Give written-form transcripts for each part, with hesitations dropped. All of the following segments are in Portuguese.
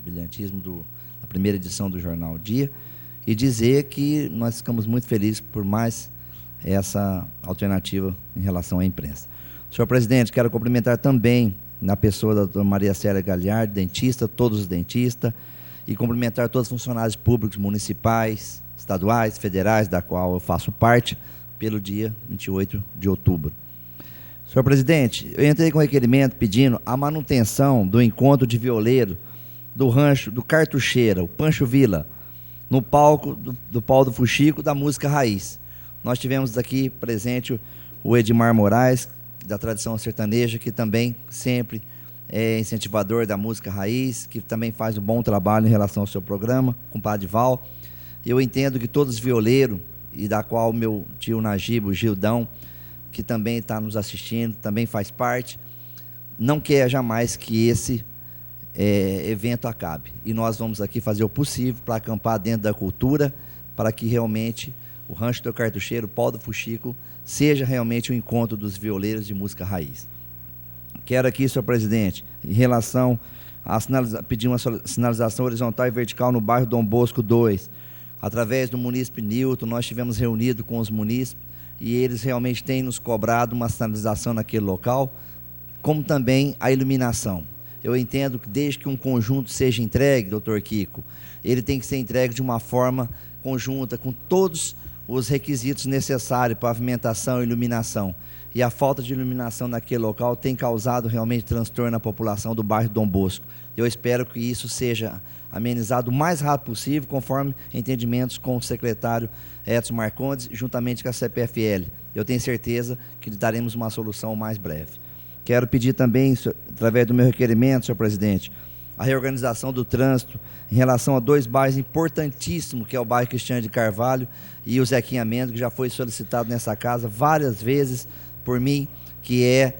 brilhantismo da primeira edição do Jornal Dia, e dizer que nós ficamos muito felizes por mais essa alternativa em relação à imprensa. Senhor presidente, quero cumprimentar também, na pessoa da doutora Maria Célia Galhardo, dentista, todos os dentistas, e cumprimentar todos os funcionários públicos, municipais, estaduais, federais, da qual eu faço parte, pelo dia 28 de outubro. Senhor presidente, eu entrei com requerimento pedindo a manutenção do encontro de violeiro do rancho do Cartucheira, o Pancho Villa, no palco do Paulo do Fuxico, da música raiz. Nós tivemos aqui presente o Edmar Moraes, da tradição sertaneja, que também sempre é incentivador da música raiz, que também faz um bom trabalho em relação ao seu programa, com o Padre Val. Eu entendo que todos os violeiros, e da qual meu tio Nagibo, Gildão, que também está nos assistindo, também faz parte, não quer jamais que esse evento acabe. E nós vamos aqui fazer o possível para acampar dentro da cultura, para que realmente o Rancho do Cartucheiro, o Paulo do Fuxico, seja realmente o encontro dos violeiros de música raiz. Quero aqui, senhor presidente, em relação a pedir uma sinalização horizontal e vertical no bairro Dom Bosco 2, através do munícipe Nilton. Nós estivemos reunidos com os munícipes e eles realmente têm nos cobrado uma sinalização naquele local, como também a iluminação. Eu entendo que desde que um conjunto seja entregue, doutor Kiko, ele tem que ser entregue de uma forma conjunta, com todos os requisitos necessários, pavimentação e iluminação. E a falta de iluminação naquele local tem causado realmente transtorno na população do bairro Dom Bosco. Eu espero que isso seja amenizado o mais rápido possível, conforme entendimentos com o secretário Edson Marcondes, juntamente com a CPFL. Eu tenho certeza que lhe daremos uma solução o mais breve. Quero pedir também, através do meu requerimento, senhor presidente, a reorganização do trânsito em relação a dois bairros importantíssimos, que é o bairro Cristiano de Carvalho e o Zequinha Mendes, que já foi solicitado nessa casa várias vezes por mim, que é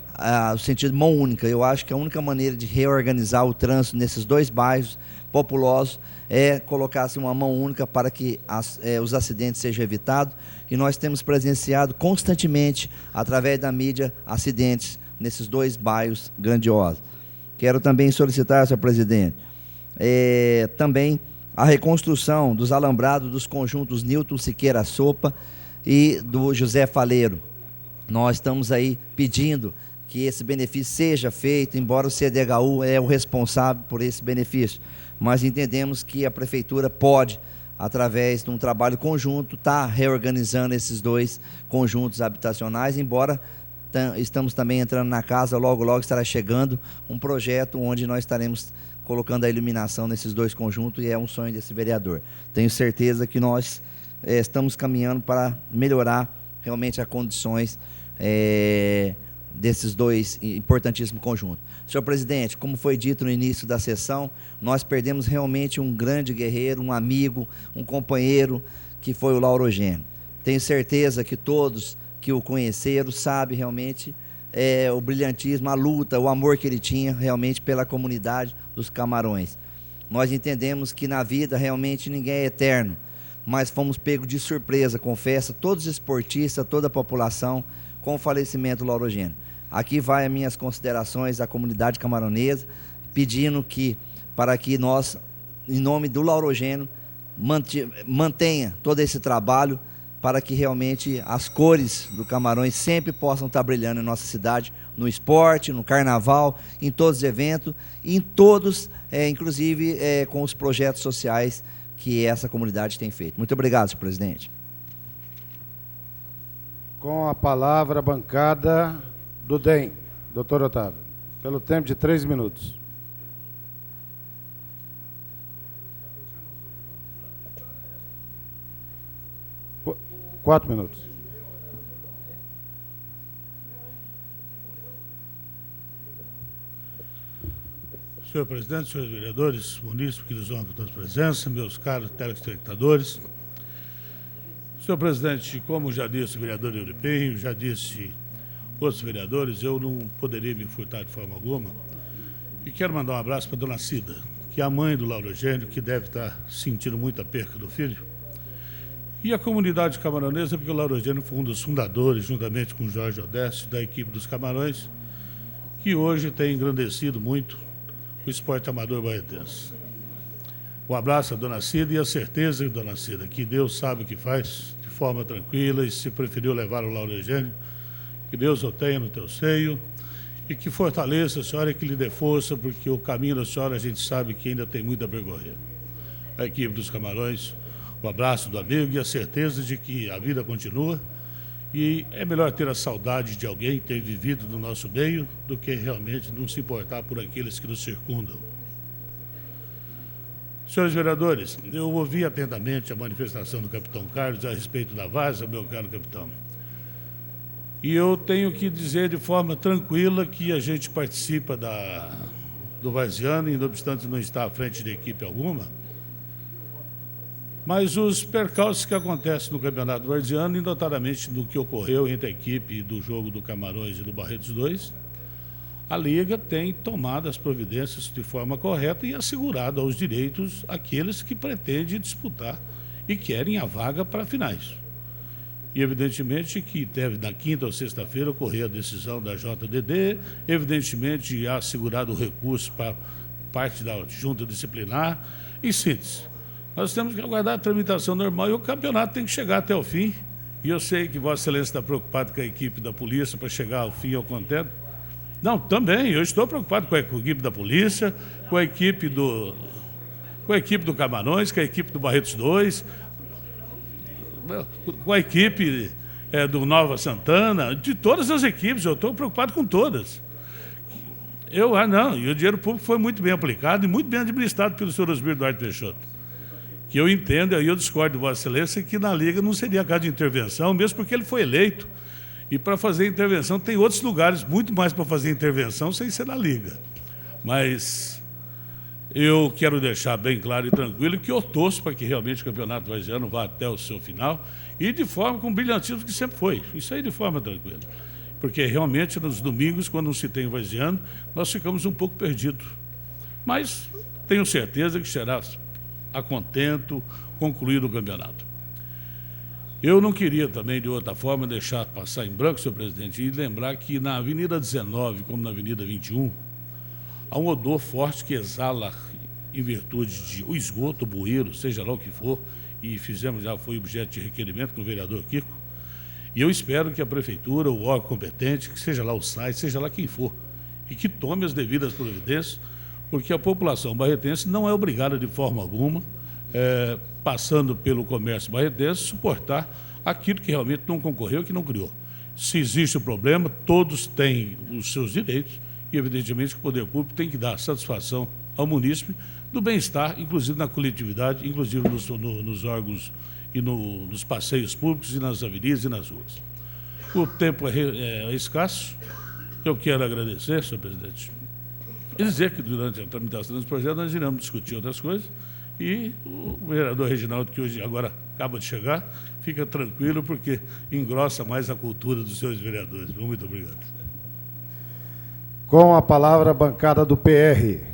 o sentido mão única. Eu acho que a única maneira de reorganizar o trânsito nesses dois bairros populosos é colocar-se uma mão única para que os acidentes sejam evitados, e nós temos presenciado constantemente, através da mídia, acidentes nesses dois bairros grandiosos. Quero também solicitar, senhor presidente, também a reconstrução dos alambrados dos conjuntos Nilton Siqueira Sopa e do José Faleiro. Nós estamos aí pedindo que esse benefício seja feito, embora o CDHU é o responsável por esse benefício, mas entendemos que a prefeitura pode, através de um trabalho conjunto, estar reorganizando esses dois conjuntos habitacionais, embora estamos também entrando na casa, logo estará chegando um projeto onde nós estaremos colocando a iluminação nesses dois conjuntos, e é um sonho desse vereador. Tenho certeza que nós estamos caminhando para melhorar realmente as condições desses dois importantíssimos conjuntos. Senhor presidente, como foi dito no início da sessão, nós perdemos realmente um grande guerreiro, um amigo, um companheiro, que foi o Lauro Gênio. Tenho certeza que todos que o conheceram sabem realmente o brilhantismo, a luta, o amor que ele tinha realmente pela comunidade dos Camarões. Nós entendemos que na vida realmente ninguém é eterno, mas fomos pegos de surpresa, confesso, todos os esportistas, toda a população, com o falecimento do Lauro Gênio. Aqui vai as minhas considerações à comunidade camaronesa, pedindo para que nós, em nome do Lauro Gênio, mantenha todo esse trabalho, para que realmente as cores do Camarões sempre possam estar brilhando em nossa cidade, no esporte, no carnaval, em todos os eventos, e em todos, inclusive com os projetos sociais que essa comunidade tem feito. Muito obrigado, senhor presidente. Com a palavra, a bancada do DEM, doutor Otávio, pelo tempo de 3 minutos. Quatro minutos. Senhor presidente, senhores vereadores, munícipes que nos honram com a presença, meus caros telespectadores. Senhor presidente, como já disse o vereador Europeu, já disse outros vereadores, eu não poderia me furtar de forma alguma. E quero mandar um abraço para a dona Cida, que é a mãe do Lauro Gênio, que deve estar sentindo muita perca do filho. E a comunidade camaronesa, porque o Lauro Gênio foi um dos fundadores, juntamente com o Jorge Odécio, da equipe dos Camarões, que hoje tem engrandecido muito o esporte amador barretense. Um abraço à dona Cida e a certeza, dona Cida, que Deus sabe o que faz, de forma tranquila, e se preferiu levar o Lauro Eugênio, que Deus o tenha no teu seio e que fortaleça a senhora e que lhe dê força, porque o caminho da senhora a gente sabe que ainda tem muita vergonha. A equipe dos Camarões, o abraço do amigo e a certeza de que a vida continua e é melhor ter a saudade de alguém ter vivido no nosso meio do que realmente não se importar por aqueles que nos circundam. Senhores vereadores, eu ouvi atentamente a manifestação do capitão Carlos a respeito da vaza, meu caro capitão. E eu tenho que dizer de forma tranquila que a gente participa do Varziano, e não obstante não estar à frente de equipe alguma, mas os percalços que acontecem no Campeonato Varziano, e notadamente no que ocorreu entre a equipe do jogo do Camarões e do Barretos 2, a Liga tem tomado as providências de forma correta e assegurado aos direitos aqueles que pretendem disputar e querem a vaga para finais. E evidentemente que deve na quinta ou sexta-feira ocorrer a decisão da JDD, evidentemente assegurado o recurso para parte da junta disciplinar. Em síntese, nós temos que aguardar a tramitação normal e o campeonato tem que chegar até o fim. E eu sei que Vossa Excelência está preocupado com a equipe da polícia para chegar ao fim e ao contento. Não, também, eu estou preocupado com a equipe da polícia, com a equipe do Camarões, com a equipe do Barretos 2, com a equipe do Nova Santana, de todas as equipes, eu estou preocupado com todas. E o dinheiro público foi muito bem aplicado e muito bem administrado pelo senhor Osmir Duarte Peixoto. Que eu entendo, aí eu discordo de Vossa Excelência, que na Liga não seria caso de intervenção, mesmo porque ele foi eleito. E para fazer intervenção tem outros lugares, muito mais para fazer intervenção sem ser na Liga. Mas eu quero deixar bem claro e tranquilo que eu torço para que realmente o Campeonato Varziano vá até o seu final e de forma com brilhantismo que sempre foi. Isso aí de forma tranquila. Porque realmente nos domingos, quando não se tem Varziano, nós ficamos um pouco perdidos. Mas tenho certeza que será a contento concluído o campeonato. Eu não queria também, de outra forma, deixar passar em branco, senhor presidente, e lembrar que na Avenida 19, como na Avenida 21, há um odor forte que exala em virtude de o esgoto, o bueiro, seja lá o que for, e já foi objeto de requerimento com o vereador Kiko, e eu espero que a prefeitura, o órgão competente, que seja lá o SAI, seja lá quem for, e que tome as devidas providências, porque a população barretense não é obrigada de forma alguma, passando pelo comércio barretense, suportar aquilo que realmente não concorreu, que não criou. Se existe o problema, todos têm os seus direitos e, evidentemente, que o poder público tem que dar satisfação ao munícipe do bem-estar, inclusive na coletividade, inclusive nos órgãos e nos passeios públicos e nas avenidas e nas ruas. O tempo é escasso. Eu quero agradecer, senhor presidente, e dizer que durante a tramitação dos projetos nós iremos discutir outras coisas. E o vereador Reginaldo, que hoje agora acaba de chegar, fica tranquilo porque engrossa mais a cultura dos seus vereadores. Muito obrigado. Com a palavra a bancada do PR,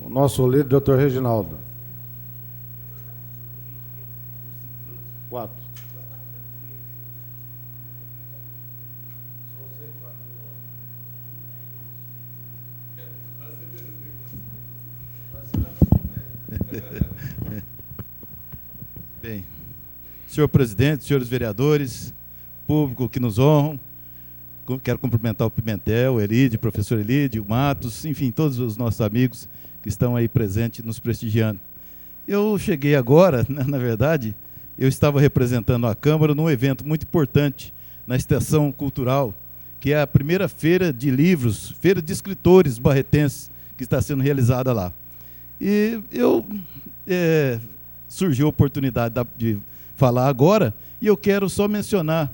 o nosso líder, doutor Reginaldo. 4. Bem, senhor presidente, senhores vereadores, público que nos honram, quero cumprimentar o Pimentel, o Elide, o professor Elide, o Matos, enfim, todos os nossos amigos que estão aí presentes nos prestigiando. Eu cheguei agora, na verdade, eu estava representando a Câmara num evento muito importante na Estação Cultural, que é a primeira feira de livros, feira de escritores barretenses que está sendo realizada lá. E surgiu a oportunidade de falar agora, e eu quero só mencionar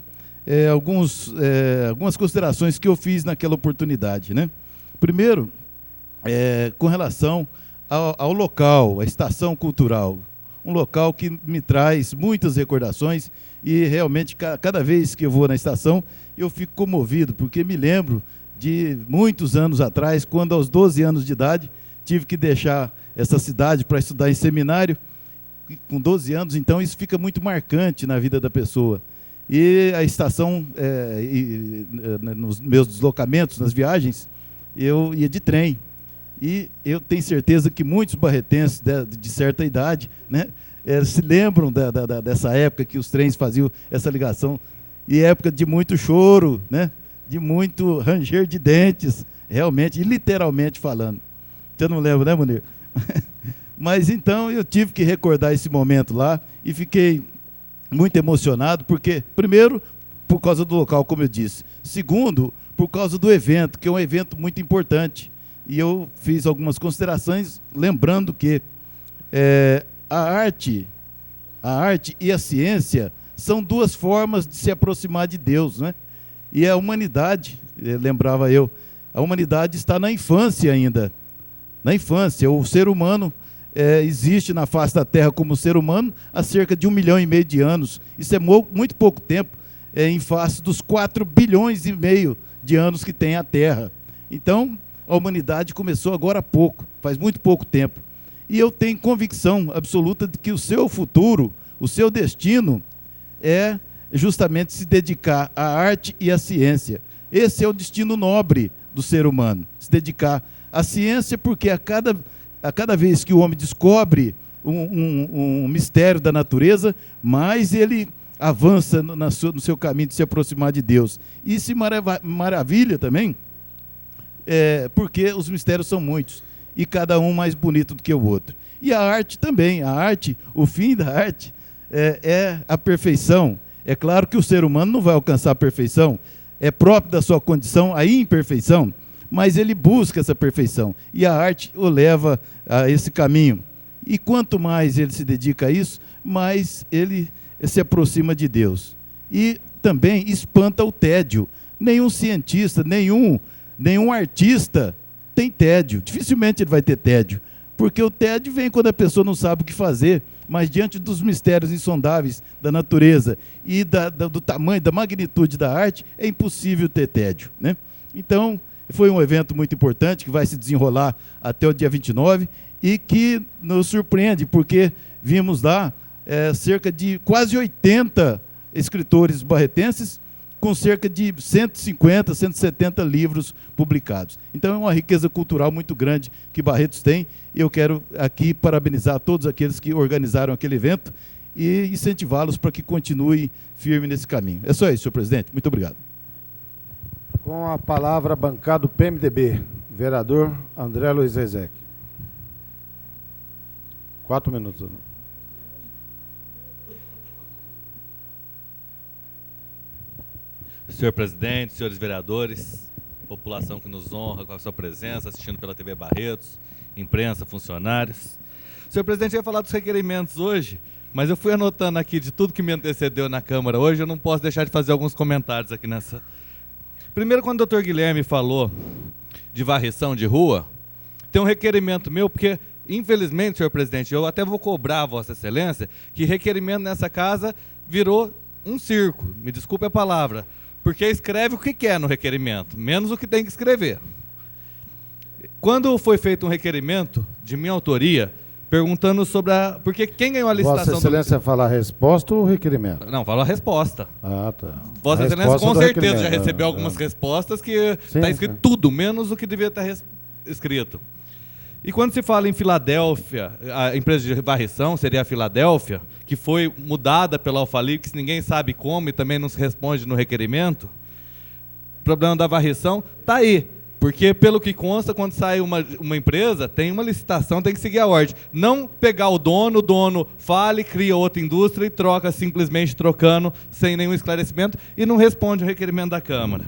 algumas considerações que eu fiz naquela oportunidade, né? Primeiro, com relação ao local, a Estação Cultural, um local que me traz muitas recordações e realmente cada vez que eu vou na estação eu fico comovido, porque me lembro de muitos anos atrás, quando aos 12 anos de idade tive que deixar essa cidade para estudar em seminário, com 12 anos, então isso fica muito marcante na vida da pessoa. E a estação, nos meus deslocamentos, nas viagens, eu ia de trem. E eu tenho certeza que muitos barretenses de certa idade, né, se lembram dessa época que os trens faziam essa ligação, e época de muito choro, né, de muito ranger de dentes, realmente, e literalmente falando. Você não lembra, né, Munir? Mas então eu tive que recordar esse momento lá e fiquei muito emocionado, porque, primeiro, por causa do local, como eu disse. Segundo, por causa do evento, que é um evento muito importante. E eu fiz algumas considerações, lembrando que a arte e a ciência são duas formas de se aproximar de Deus, né? E a humanidade, lembrava eu, a humanidade está na infância ainda. Na infância, o ser humano existe na face da Terra como ser humano há cerca de 1,5 milhão de anos. Isso é muito pouco tempo, em face dos 4,5 bilhões de anos que tem a Terra. Então, a humanidade começou agora há pouco, faz muito pouco tempo. E eu tenho convicção absoluta de que o seu futuro, o seu destino, é justamente se dedicar à arte e à ciência. Esse é o destino nobre do ser humano, se dedicar à ciência, porque a cada vez que o homem descobre um mistério da natureza, mais ele avança no seu caminho de se aproximar de Deus. E se maravilha também, porque os mistérios são muitos, e cada um mais bonito do que o outro. E a arte também, o fim da arte é a perfeição. É claro que o ser humano não vai alcançar a perfeição, é próprio da sua condição a imperfeição, mas ele busca essa perfeição, e a arte o leva a esse caminho. E quanto mais ele se dedica a isso, mais ele se aproxima de Deus. E também espanta o tédio. Nenhum cientista, nenhum artista tem tédio. Dificilmente ele vai ter tédio, porque o tédio vem quando a pessoa não sabe o que fazer, mas diante dos mistérios insondáveis da natureza e do tamanho, da magnitude da arte, é impossível ter tédio, né? Então, foi um evento muito importante, que vai se desenrolar até o dia 29, e que nos surpreende, porque vimos lá cerca de quase 80 escritores barretenses, com cerca de 150, 170 livros publicados. Então é uma riqueza cultural muito grande que Barretos tem, e eu quero aqui parabenizar todos aqueles que organizaram aquele evento e incentivá-los para que continuem firme nesse caminho. É só isso, senhor presidente. Muito obrigado. Com a palavra, bancado PMDB, vereador André Luiz Rezec. 4 minutos. Senhor presidente, senhores vereadores, população que nos honra com a sua presença, assistindo pela TV Barretos, imprensa, funcionários. Senhor presidente, eu ia falar dos requerimentos hoje, mas eu fui anotando aqui de tudo que me antecedeu na Câmara hoje, eu não posso deixar de fazer alguns comentários aqui nessa. Primeiro, quando o doutor Guilherme falou de varrição de rua, tem um requerimento meu, porque, infelizmente, senhor presidente, eu até vou cobrar a Vossa Excelência, que requerimento nessa casa virou um circo, me desculpe a palavra, porque escreve o que quer no requerimento, menos o que tem que escrever. Quando foi feito um requerimento de minha autoria, perguntando sobre porque quem ganhou a licitação... Vossa Excelência fala a resposta ou o requerimento? Não, fala a resposta. Ah, tá. Vossa Excelência com certeza já recebeu algumas respostas que está escrito tudo, menos o que devia estar escrito. E quando se fala em Filadélfia, a empresa de varrição seria a Filadélfia, que foi mudada pela Alfalix, ninguém sabe como e também não se responde no requerimento. O problema da varrição está aí, porque pelo que consta, quando sai uma empresa, tem uma licitação, tem que seguir a ordem. Não pegar o dono fale, cria outra indústria e troca, simplesmente trocando, sem nenhum esclarecimento, e não responde o requerimento da Câmara.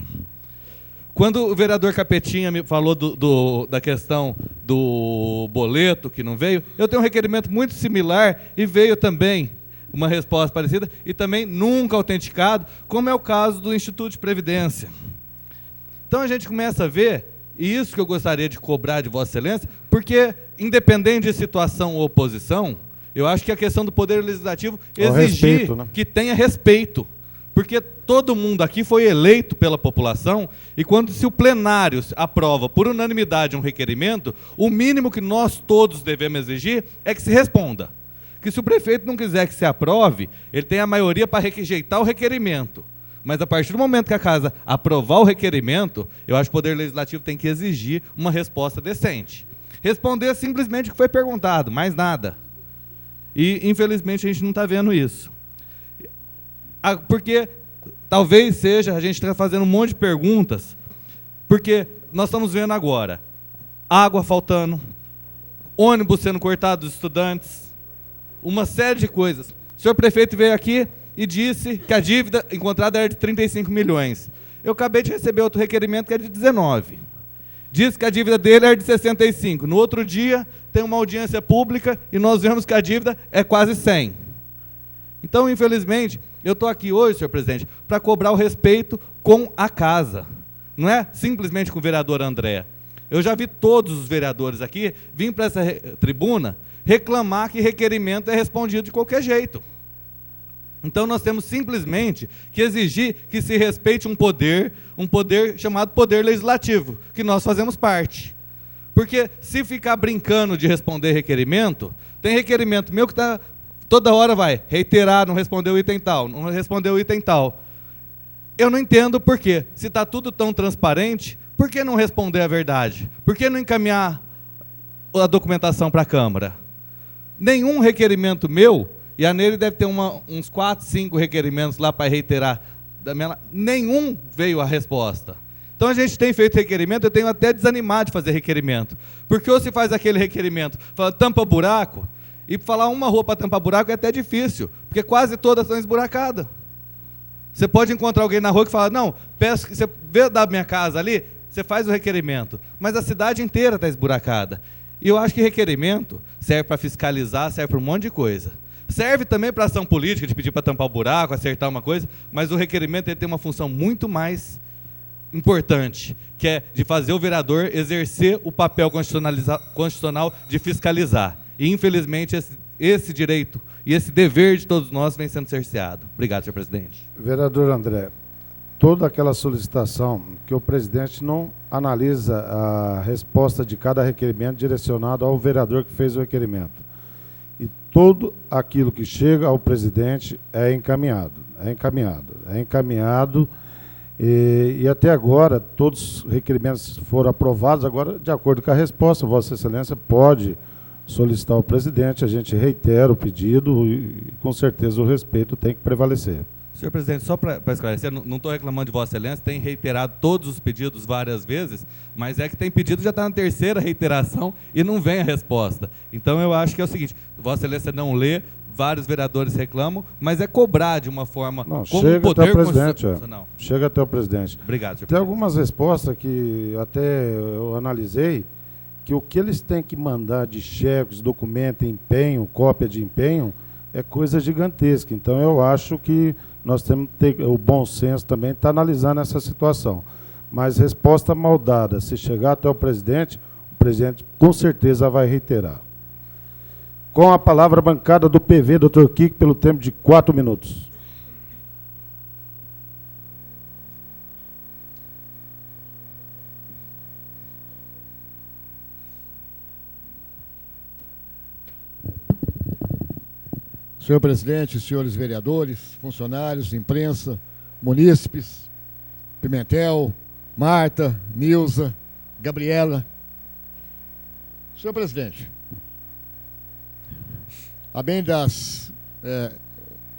Quando o vereador Capetinha me falou da questão do boleto, que não veio, eu tenho um requerimento muito similar e veio também uma resposta parecida e também nunca autenticado, como é o caso do Instituto de Previdência. Então a gente começa a ver, e isso que eu gostaria de cobrar de Vossa Excelência, porque, independente de situação ou oposição, eu acho que a questão do Poder Legislativo exigir respeito, né? Que tenha respeito. Porque todo mundo aqui foi eleito pela população, e se o plenário aprova por unanimidade um requerimento, o mínimo que nós todos devemos exigir é que se responda. Que se o prefeito não quiser que se aprove, ele tem a maioria para rejeitar o requerimento. Mas a partir do momento que a casa aprovar o requerimento, eu acho que o Poder Legislativo tem que exigir uma resposta decente. Responder simplesmente o que foi perguntado, mais nada. E, infelizmente, a gente não está vendo isso. Porque talvez seja, a gente está fazendo um monte de perguntas, porque nós estamos vendo agora água faltando, ônibus sendo cortado dos estudantes, uma série de coisas. O senhor prefeito veio aqui e disse que a dívida encontrada era de 35 milhões. Eu acabei de receber outro requerimento que é de 19. Disse que a dívida dele era de 65. No outro dia, tem uma audiência pública e nós vemos que a dívida é quase 100. Então, infelizmente, eu estou aqui hoje, senhor presidente, para cobrar o respeito com a casa. Não é simplesmente com o vereador André. Eu já vi todos os vereadores aqui vir para essa tribuna reclamar que requerimento é respondido de qualquer jeito. Então nós temos simplesmente que exigir que se respeite um poder chamado poder legislativo, que nós fazemos parte. Porque se ficar brincando de responder requerimento, tem requerimento meu que está toda hora vai reiterar, não respondeu o item tal, não respondeu o item tal. Eu não entendo por quê. Se está tudo tão transparente, por que não responder a verdade? Por que não encaminhar a documentação para a Câmara? Nenhum requerimento meu, e a Nery deve ter uns 4, 5 requerimentos lá para reiterar, nenhum veio a resposta. Então a gente tem feito requerimento, eu tenho até desanimado de fazer requerimento. Porque ou se faz aquele requerimento, fala tampa buraco, e falar uma rua para tampar buraco é até difícil, porque quase todas estão esburacadas. Você pode encontrar alguém na rua que fala, não, peço que você vê da minha casa ali, você faz o requerimento, mas a cidade inteira está esburacada. E eu acho que requerimento serve para fiscalizar, serve para um monte de coisa. Serve também para ação política, de pedir para tampar o buraco, acertar uma coisa, mas o requerimento ele tem uma função muito mais importante, que é de fazer o vereador exercer o papel constitucional de fiscalizar. E, infelizmente, esse direito e esse dever de todos nós vem sendo cerceado. Obrigado, senhor presidente. Vereador André, toda aquela solicitação que o presidente não analisa a resposta de cada requerimento direcionado ao vereador que fez o requerimento. E tudo aquilo que chega ao presidente é encaminhado. E até agora, todos os requerimentos foram aprovados. Agora, de acordo com a resposta, Vossa Excelência pode solicitar ao presidente, a gente reitera o pedido e, com certeza, o respeito tem que prevalecer. Senhor presidente, só para esclarecer, não estou reclamando de Vossa Excelência, tem reiterado todos os pedidos várias vezes, mas é que tem pedido, já está na terceira reiteração e não vem a resposta. Então eu acho que é o seguinte, Vossa Excelência não lê, vários vereadores reclamam, mas é cobrar de uma forma não, como chega poder até o presidente, constitucional. Chega até o presidente. Obrigado, senhor Tem presidente. algumas respostas que até eu analisei, que o que eles têm que mandar de cheques, documento, empenho, cópia de empenho, é coisa gigantesca. Então eu acho que nós temos que ter o bom senso também, está analisando essa situação. Mas resposta mal dada, se chegar até o presidente com certeza vai reiterar. Com a palavra, a bancada do PV, Dr. Kiko, pelo tempo de 4 minutos. Senhor presidente, senhores vereadores, funcionários, imprensa, munícipes, Pimentel, Marta, Nilza, Gabriela. Senhor presidente, a bem das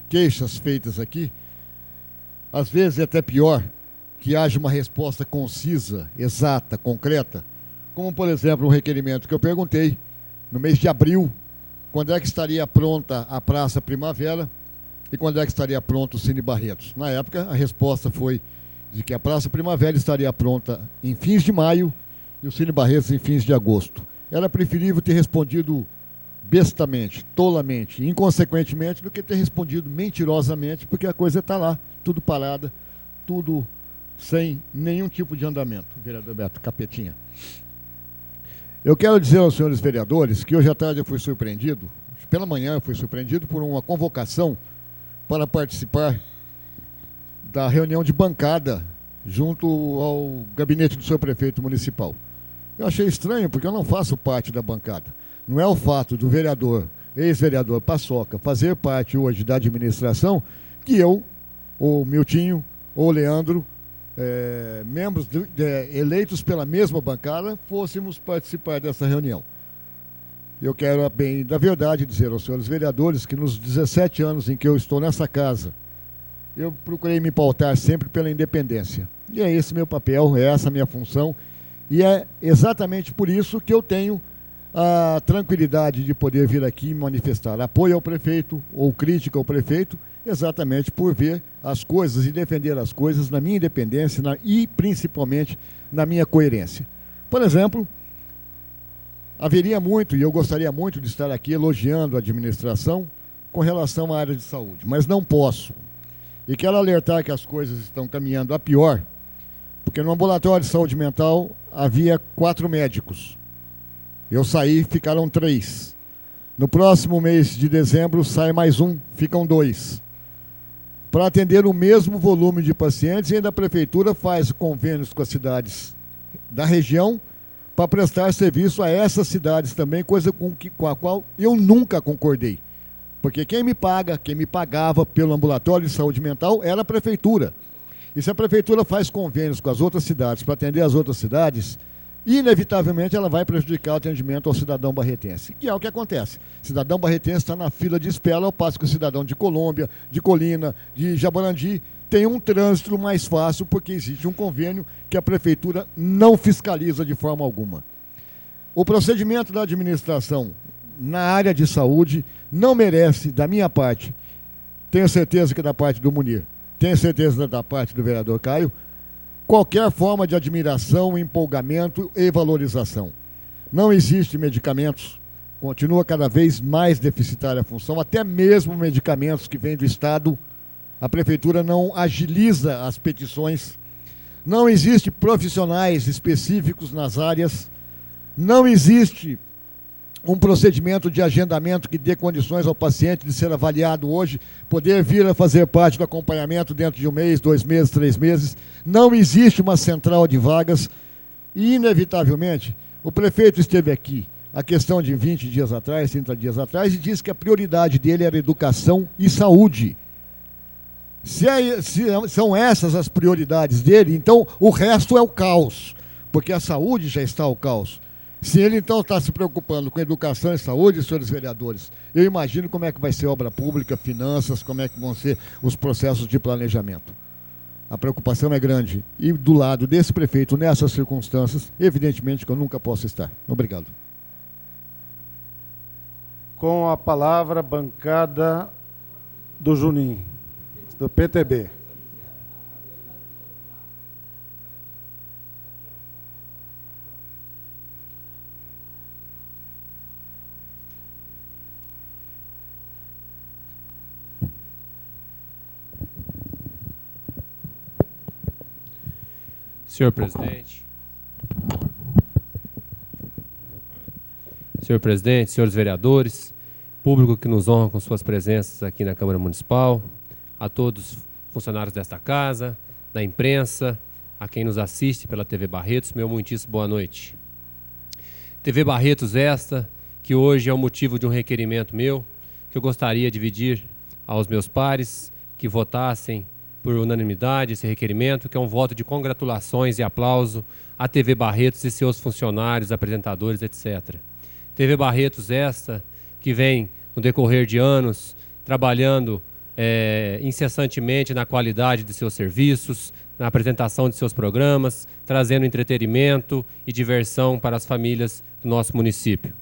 queixas feitas aqui, às vezes é até pior que haja uma resposta concisa, exata, concreta, como, por exemplo, um requerimento que eu perguntei no mês de abril, quando é que estaria pronta a Praça Primavera e quando é que estaria pronto o Cine Barretos. Na época, a resposta foi de que a Praça Primavera estaria pronta em fins de maio e o Cine Barretos em fins de agosto. Era preferível ter respondido bestamente, tolamente, inconsequentemente, do que ter respondido mentirosamente, porque a coisa está lá, tudo parada, tudo sem nenhum tipo de andamento. Vereador Beto Capetinha. Eu quero dizer aos senhores vereadores que hoje à tarde eu fui surpreendido, pela manhã eu fui surpreendido por uma convocação para participar da reunião de bancada junto ao gabinete do seu prefeito municipal. Eu achei estranho, porque eu não faço parte da bancada. Não é o fato do vereador, ex-vereador Paçoca, fazer parte hoje da administração, que eu, ou Miltinho, ou Leandro, membros eleitos pela mesma bancada fôssemos participar dessa reunião. Eu quero, bem da verdade, dizer aos senhores vereadores que nos 17 anos em que eu estou nessa casa, eu procurei me pautar sempre pela independência. E é esse meu papel, é essa a minha função, e é exatamente por isso que eu tenho a tranquilidade de poder vir aqui e manifestar apoio ao prefeito ou crítica ao prefeito, exatamente por ver as coisas e defender as coisas na minha independência e principalmente na minha coerência. Por exemplo, haveria muito, e eu gostaria muito de estar aqui elogiando a administração com relação à área de saúde, mas não posso. E quero alertar que as coisas estão caminhando a pior, porque no ambulatório de saúde mental havia 4 médicos. Eu saí, ficaram 3. No próximo mês de dezembro sai mais 1, ficam 2. Para atender o mesmo volume de pacientes, e ainda a prefeitura faz convênios com as cidades da região para prestar serviço a essas cidades também, coisa com a qual eu nunca concordei. Porque quem me pagava pelo ambulatório de saúde mental era a prefeitura. E se a prefeitura faz convênios com as outras cidades para atender as outras cidades, inevitavelmente ela vai prejudicar o atendimento ao cidadão barretense, que é o que acontece. O cidadão barretense está na fila de espera, ao passo que o cidadão de Colômbia, de Colina, de Jaborandi tem um trânsito mais fácil, porque existe um convênio que a prefeitura não fiscaliza de forma alguma. O procedimento da administração na área de saúde não merece, da minha parte, tenho certeza que da parte do Munir, tenho certeza da parte do vereador Caio, qualquer forma de admiração, empolgamento e valorização. Não existe medicamentos, continua cada vez mais deficitária a função, até mesmo medicamentos que vêm do Estado, a prefeitura não agiliza as petições, não existe profissionais específicos nas áreas, não existe um procedimento de agendamento que dê condições ao paciente de ser avaliado hoje, poder vir a fazer parte do acompanhamento dentro de 1 mês, 2 meses, 3 meses. Não existe uma central de vagas e, inevitavelmente, o prefeito esteve aqui, a questão de 20 dias atrás, 30 dias atrás, e disse que a prioridade dele era educação e saúde. Se são essas as prioridades dele, então o resto é o caos, porque a saúde já está ao caos. Se ele, então, está se preocupando com educação e saúde, senhores vereadores, eu imagino como é que vai ser obra pública, finanças, como é que vão ser os processos de planejamento. A preocupação é grande. E do lado desse prefeito, nessas circunstâncias, evidentemente que eu nunca posso estar. Obrigado. Com a palavra, bancada do Juninho, do PTB. Senhor presidente, senhores vereadores, público que nos honra com suas presenças aqui na Câmara Municipal, a todos funcionários desta casa, da imprensa, a quem nos assiste pela TV Barretos, meu muitíssimo boa noite. TV Barretos esta, que hoje é o motivo de um requerimento meu, que eu gostaria de dividir aos meus pares que votassem por unanimidade esse requerimento, que é um voto de congratulações e aplauso à TV Barretos e seus funcionários, apresentadores, etc. TV Barretos esta, que vem, no decorrer de anos, trabalhando incessantemente na qualidade de seus serviços, na apresentação de seus programas, trazendo entretenimento e diversão para as famílias do nosso município.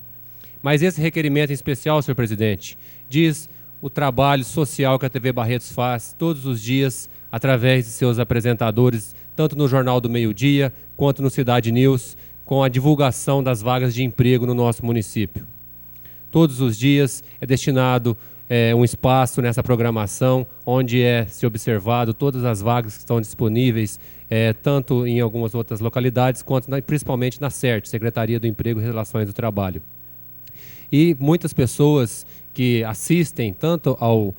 Mas esse requerimento em especial, senhor presidente, diz o trabalho social que a TV Barretos faz todos os dias através de seus apresentadores, tanto no Jornal do Meio-Dia quanto no Cidade News, com a divulgação das vagas de emprego no nosso município. Todos os dias é destinado um espaço nessa programação onde se observado todas as vagas que estão disponíveis, tanto em algumas outras localidades, quanto principalmente na CERT, Secretaria do Emprego e Relações do Trabalho. E muitas pessoas que assistem tanto ao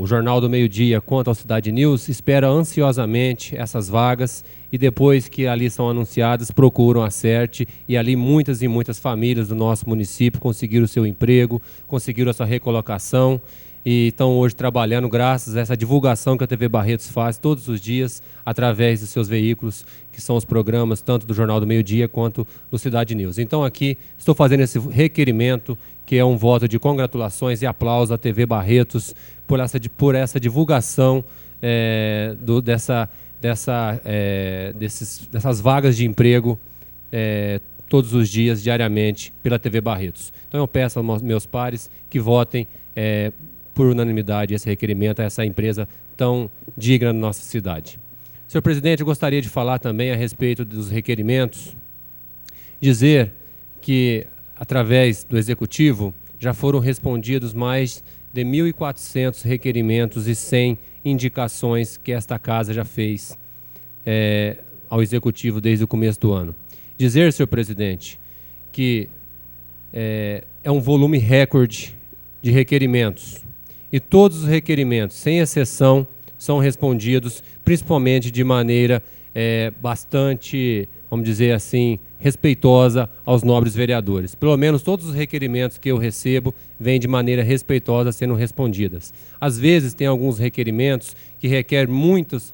Jornal do Meio-Dia quanto ao Cidade News esperam ansiosamente essas vagas e depois que ali são anunciadas procuram a CERT e ali muitas e muitas famílias do nosso município conseguiram o seu emprego, conseguiram a sua recolocação e estão hoje trabalhando graças a essa divulgação que a TV Barretos faz todos os dias através dos seus veículos, que são os programas tanto do Jornal do Meio-Dia quanto do Cidade News. Então aqui estou fazendo esse requerimento, que é um voto de congratulações e aplauso à TV Barretos por essa divulgação dessas vagas de emprego todos os dias, diariamente, pela TV Barretos. Então eu peço aos meus pares que votem por unanimidade esse requerimento a essa empresa tão digna na nossa cidade. Senhor presidente, eu gostaria de falar também a respeito dos requerimentos, dizer que, através do Executivo, já foram respondidos mais de 1.400 requerimentos e 100 indicações que esta Casa já fez ao Executivo desde o começo do ano. Dizer, senhor presidente, que é um volume recorde de requerimentos. E todos os requerimentos, sem exceção, são respondidos, principalmente de maneira bastante, vamos dizer assim, respeitosa aos nobres vereadores. Pelo menos todos os requerimentos que eu recebo vêm de maneira respeitosa sendo respondidas. Às vezes tem alguns requerimentos que requerem muitos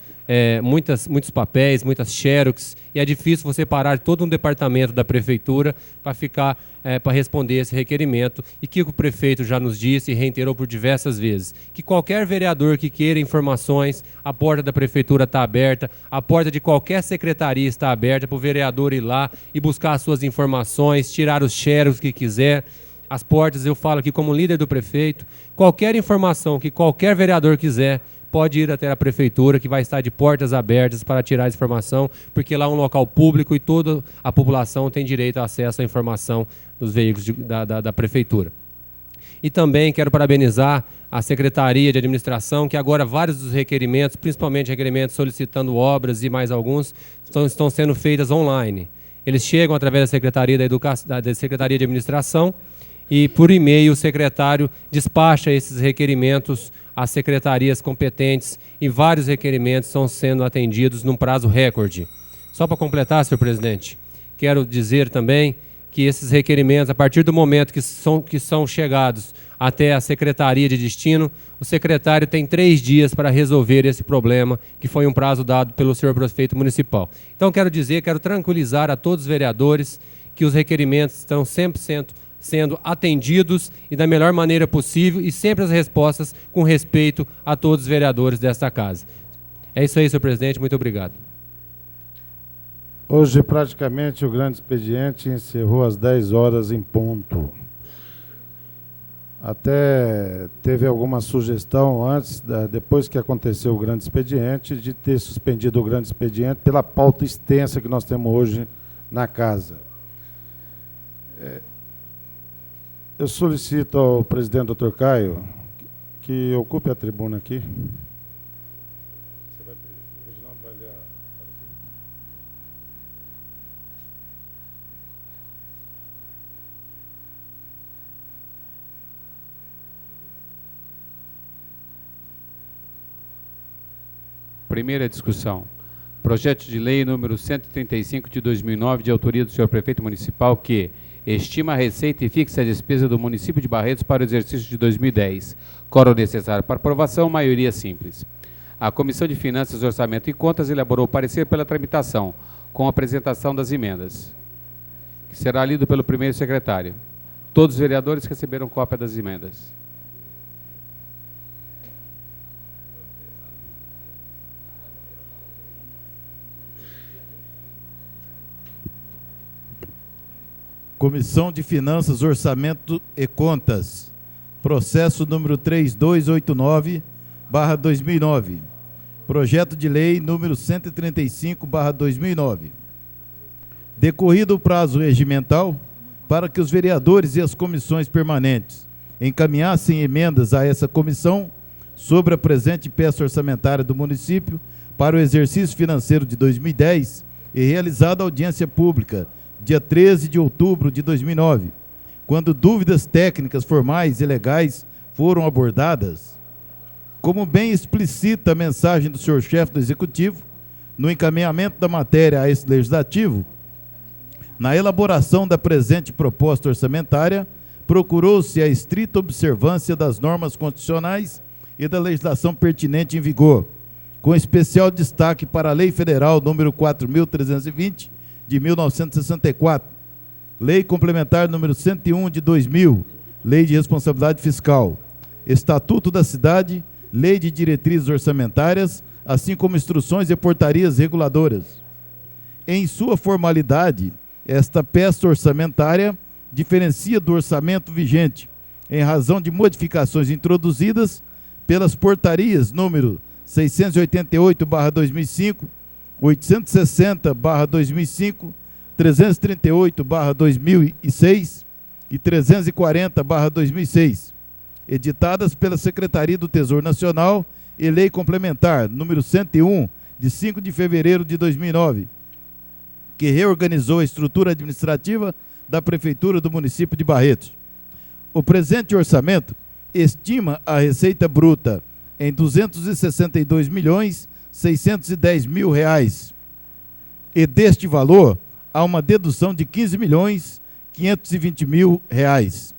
papéis, muitas xerox, e é difícil você parar todo um departamento da prefeitura para responder esse requerimento, e que o prefeito já nos disse e reiterou por diversas vezes, que qualquer vereador que queira informações, a porta da prefeitura está aberta, a porta de qualquer secretaria está aberta para o vereador ir lá e buscar as suas informações, tirar os xerox que quiser. As portas, eu falo aqui como líder do prefeito, qualquer informação que qualquer vereador quiser, pode ir até a prefeitura, que vai estar de portas abertas para tirar essa informação, porque lá é um local público e toda a população tem direito a acesso à informação dos veículos da prefeitura. E também quero parabenizar a Secretaria de Administração, que agora vários dos requerimentos, principalmente requerimentos solicitando obras e mais alguns, estão sendo feitas online. Eles chegam através da Secretaria da Secretaria de Administração e por e-mail o secretário despacha esses requerimentos às secretarias competentes e vários requerimentos estão sendo atendidos num prazo recorde. Só para completar, senhor presidente, quero dizer também que esses requerimentos, a partir do momento que são chegados até a Secretaria de Destino, o secretário tem 3 dias para resolver esse problema, que foi um prazo dado pelo senhor prefeito municipal. Então quero tranquilizar a todos os vereadores que os requerimentos estão sempre sendo atendidos e da melhor maneira possível e sempre as respostas com respeito a todos os vereadores desta casa. É isso aí, senhor presidente. Muito obrigado. Hoje, praticamente, o grande expediente encerrou às 10 horas em ponto. Até teve alguma sugestão depois que aconteceu o grande expediente, de ter suspendido o grande expediente pela pauta extensa que nós temos hoje na casa. Eu solicito ao presidente, doutor Caio, que ocupe a tribuna aqui. O Reginaldo vai ler a... Primeira discussão. Projeto de lei número 135 de 2009, de autoria do senhor prefeito municipal, que estima a receita e fixa a despesa do município de Barretos para o exercício de 2010. Quórum necessário para aprovação, maioria simples. A Comissão de Finanças, Orçamento e Contas elaborou o parecer pela tramitação, com a apresentação das emendas, que será lido pelo primeiro secretário. Todos os vereadores receberam cópia das emendas. Comissão de Finanças, Orçamento e Contas. Processo número 3289/2009. Projeto de lei número 135/2009. Decorrido o prazo regimental, para que os vereadores e as comissões permanentes encaminhassem emendas a essa comissão sobre a presente peça orçamentária do município para o exercício financeiro de 2010 e realizada audiência pública dia 13 de outubro de 2009, quando dúvidas técnicas, formais e legais foram abordadas. Como bem explicita a mensagem do senhor chefe do Executivo, no encaminhamento da matéria a esse Legislativo, na elaboração da presente proposta orçamentária, procurou-se a estrita observância das normas constitucionais e da legislação pertinente em vigor, com especial destaque para a Lei Federal número 4.320, de 1964, Lei Complementar número 101, de 2000, Lei de Responsabilidade Fiscal, Estatuto da Cidade, Lei de Diretrizes Orçamentárias, assim como instruções e portarias reguladoras. Em sua formalidade, esta peça orçamentária diferencia do orçamento vigente, em razão de modificações introduzidas pelas portarias número 688/2005, 860/2005, 338/2006 e 340/2006, editadas pela Secretaria do Tesouro Nacional, e Lei Complementar número 101, de 5 de fevereiro de 2009, que reorganizou a estrutura administrativa da Prefeitura do município de Barretos. O presente orçamento estima a receita bruta em R$ 262.610.000, e deste valor há uma dedução de R$ 15.520.000.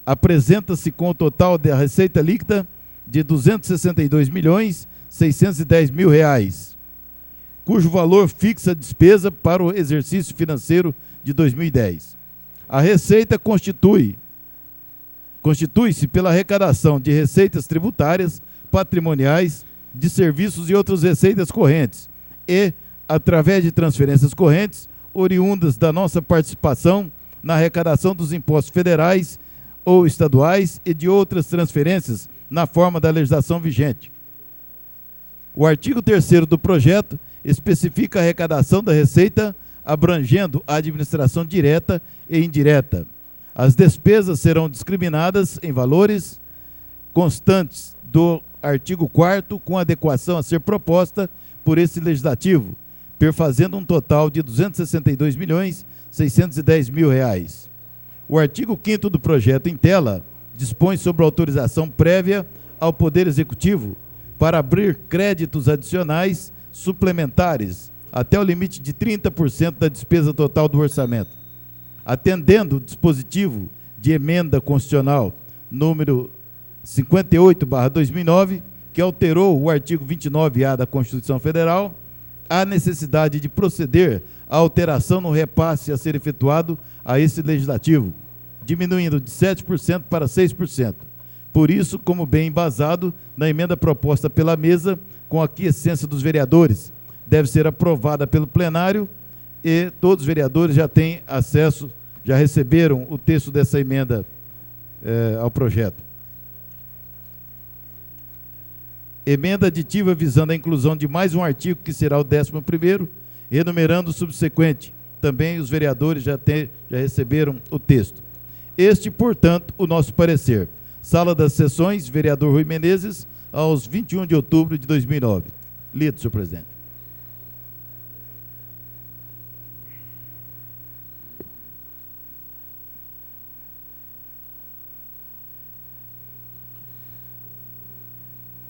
Apresenta-se com o total da receita líquida de R$ 262.610.000, cujo valor fixa a despesa para o exercício financeiro de 2010. A receita constitui-se pela arrecadação de receitas tributárias, patrimoniais, de serviços e outras receitas correntes, e, através de transferências correntes, oriundas da nossa participação na arrecadação dos impostos federais ou estaduais e de outras transferências na forma da legislação vigente. O artigo 3º do projeto especifica a arrecadação da receita abrangendo a administração direta e indireta. As despesas serão discriminadas em valores constantes do artigo 4º, com adequação a ser proposta por esse legislativo, perfazendo um total de R$ 262.610.000. O artigo 5º do projeto em tela dispõe sobre autorização prévia ao Poder Executivo para abrir créditos adicionais suplementares até o limite de 30% da despesa total do orçamento. Atendendo o dispositivo de emenda constitucional número 58/2009, que alterou o artigo 29A da Constituição Federal, há necessidade de proceder à alteração no repasse a ser efetuado a esse legislativo, diminuindo de 7% para 6%. Por isso, como bem embasado na emenda proposta pela mesa, com a aquiescência dos vereadores, deve ser aprovada pelo plenário, e todos os vereadores já têm acesso, já receberam o texto dessa emenda ao projeto. Emenda aditiva visando a inclusão de mais um artigo, que será o 11º, enumerando o subsequente. Também os vereadores já receberam o texto. Este, portanto, o nosso parecer. Sala das Sessões, vereador Rui Menezes, aos 21 de outubro de 2009. Lido, senhor presidente.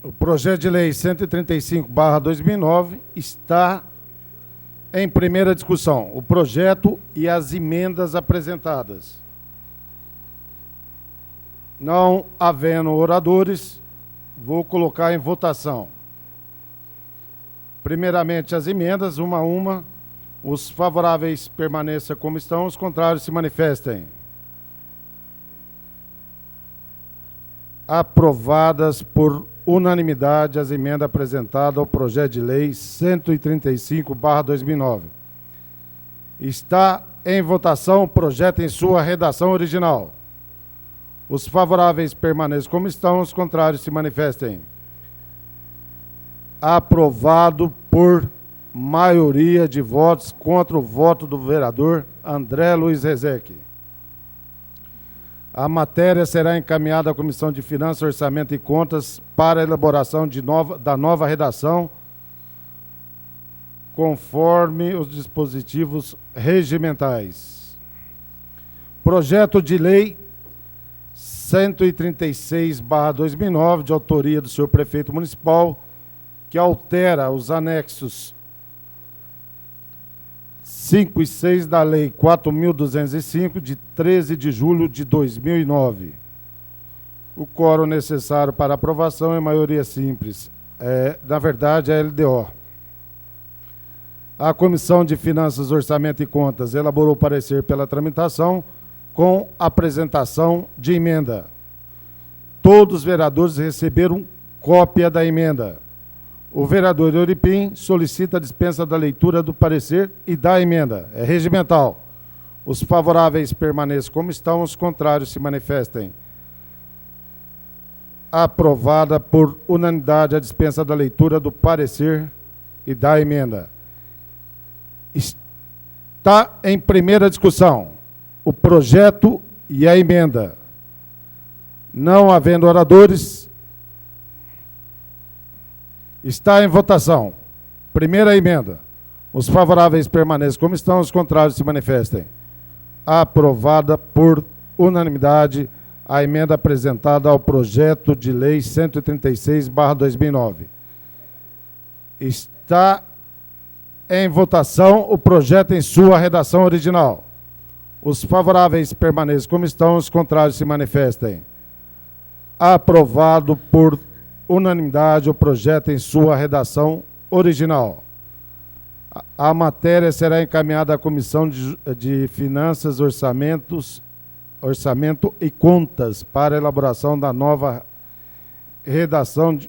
O projeto de lei 135/2009 está em primeira discussão. O projeto e as emendas apresentadas. Não havendo oradores, vou colocar em votação. Primeiramente, as emendas, uma a uma. Os favoráveis permaneçam como estão, os contrários se manifestem. Aprovadas por unanimidade as emendas apresentadas ao projeto de lei 135/2009. Está em votação o projeto em sua redação original. Os favoráveis permaneçam como estão, os contrários se manifestem. Aprovado por maioria de votos contra o voto do vereador André Luiz Rezec. A matéria será encaminhada à Comissão de Finanças, Orçamento e Contas para a elaboração da nova redação, conforme os dispositivos regimentais. Projeto de lei 136/2009, de autoria do senhor prefeito municipal, que altera os anexos 5 e 6 da Lei 4.205, de 13 de julho de 2009. O quórum necessário para aprovação é maioria simples. Na verdade, é a LDO. A Comissão de Finanças, Orçamento e Contas elaborou parecer pela tramitação com apresentação de emenda. Todos os vereadores receberam cópia da emenda. O vereador Euripim solicita a dispensa da leitura do parecer e da emenda. É regimental. Os favoráveis permaneçam como estão, os contrários se manifestem. Aprovada por unanimidade a dispensa da leitura do parecer e da emenda. Está em primeira discussão o projeto e a emenda. Não havendo oradores, está em votação. Primeira emenda. Os favoráveis permaneçam como estão, os contrários se manifestem. Aprovada por unanimidade a emenda apresentada ao projeto de lei 136/2009. Está em votação o projeto em sua redação original. Os favoráveis permaneçam como estão, os contrários se manifestem. Aprovado por unanimidade o projeto em sua redação original. A matéria será encaminhada à Comissão de Finanças, Orçamento e Contas para elaboração da nova redação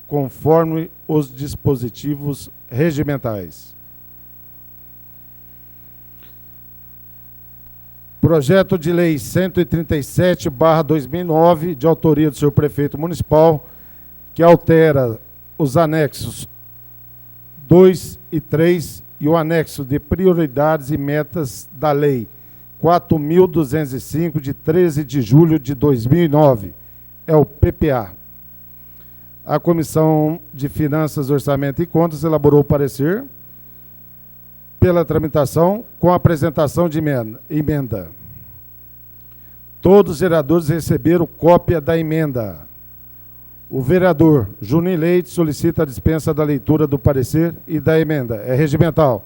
conforme os dispositivos regimentais. Projeto de Lei 137/2009, de autoria do senhor Prefeito Municipal, que altera os anexos 2 e 3 e o anexo de prioridades e metas da Lei 4.205, de 13 de julho de 2009. É o PPA. A Comissão de Finanças, Orçamento e Contas elaborou o parecer pela tramitação com a apresentação de emenda. Todos os vereadores receberam cópia da emenda. O vereador Juninho Leite solicita a dispensa da leitura do parecer e da emenda. É regimental.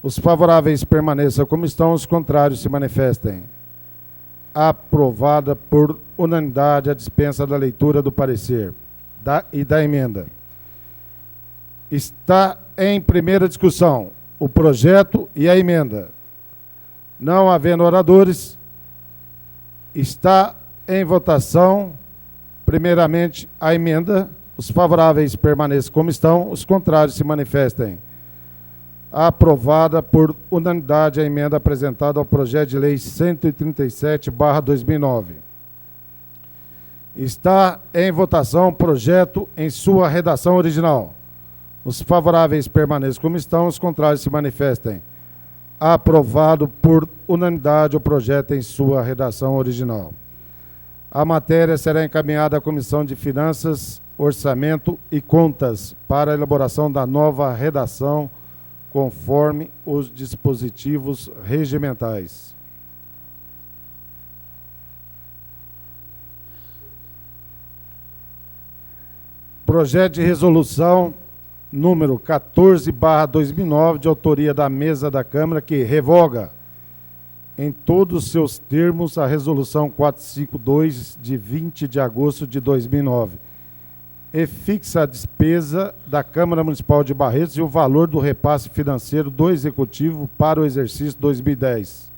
Os favoráveis permaneçam como estão, os contrários se manifestem. Aprovada por unanimidade a dispensa da leitura do parecer e da emenda. Está em primeira discussão o projeto e a emenda. Não havendo oradores, está em votação, primeiramente, a emenda. Os favoráveis permaneçam como estão, os contrários se manifestem. Aprovada por unanimidade a emenda apresentada ao projeto de lei 137/2009. Está em votação o projeto em sua redação original. Os favoráveis permaneçam como estão, os contrários se manifestem. Aprovado por unanimidade o projeto em sua redação original. A matéria será encaminhada à Comissão de Finanças, Orçamento e Contas para a elaboração da nova redação conforme os dispositivos regimentais. Projeto de resolução número 14/2009, de autoria da mesa da Câmara, que revoga em todos os seus termos a resolução 452 de 20 de agosto de 2009 e fixa a despesa da Câmara Municipal de Barretos e o valor do repasse financeiro do Executivo para o exercício 2010.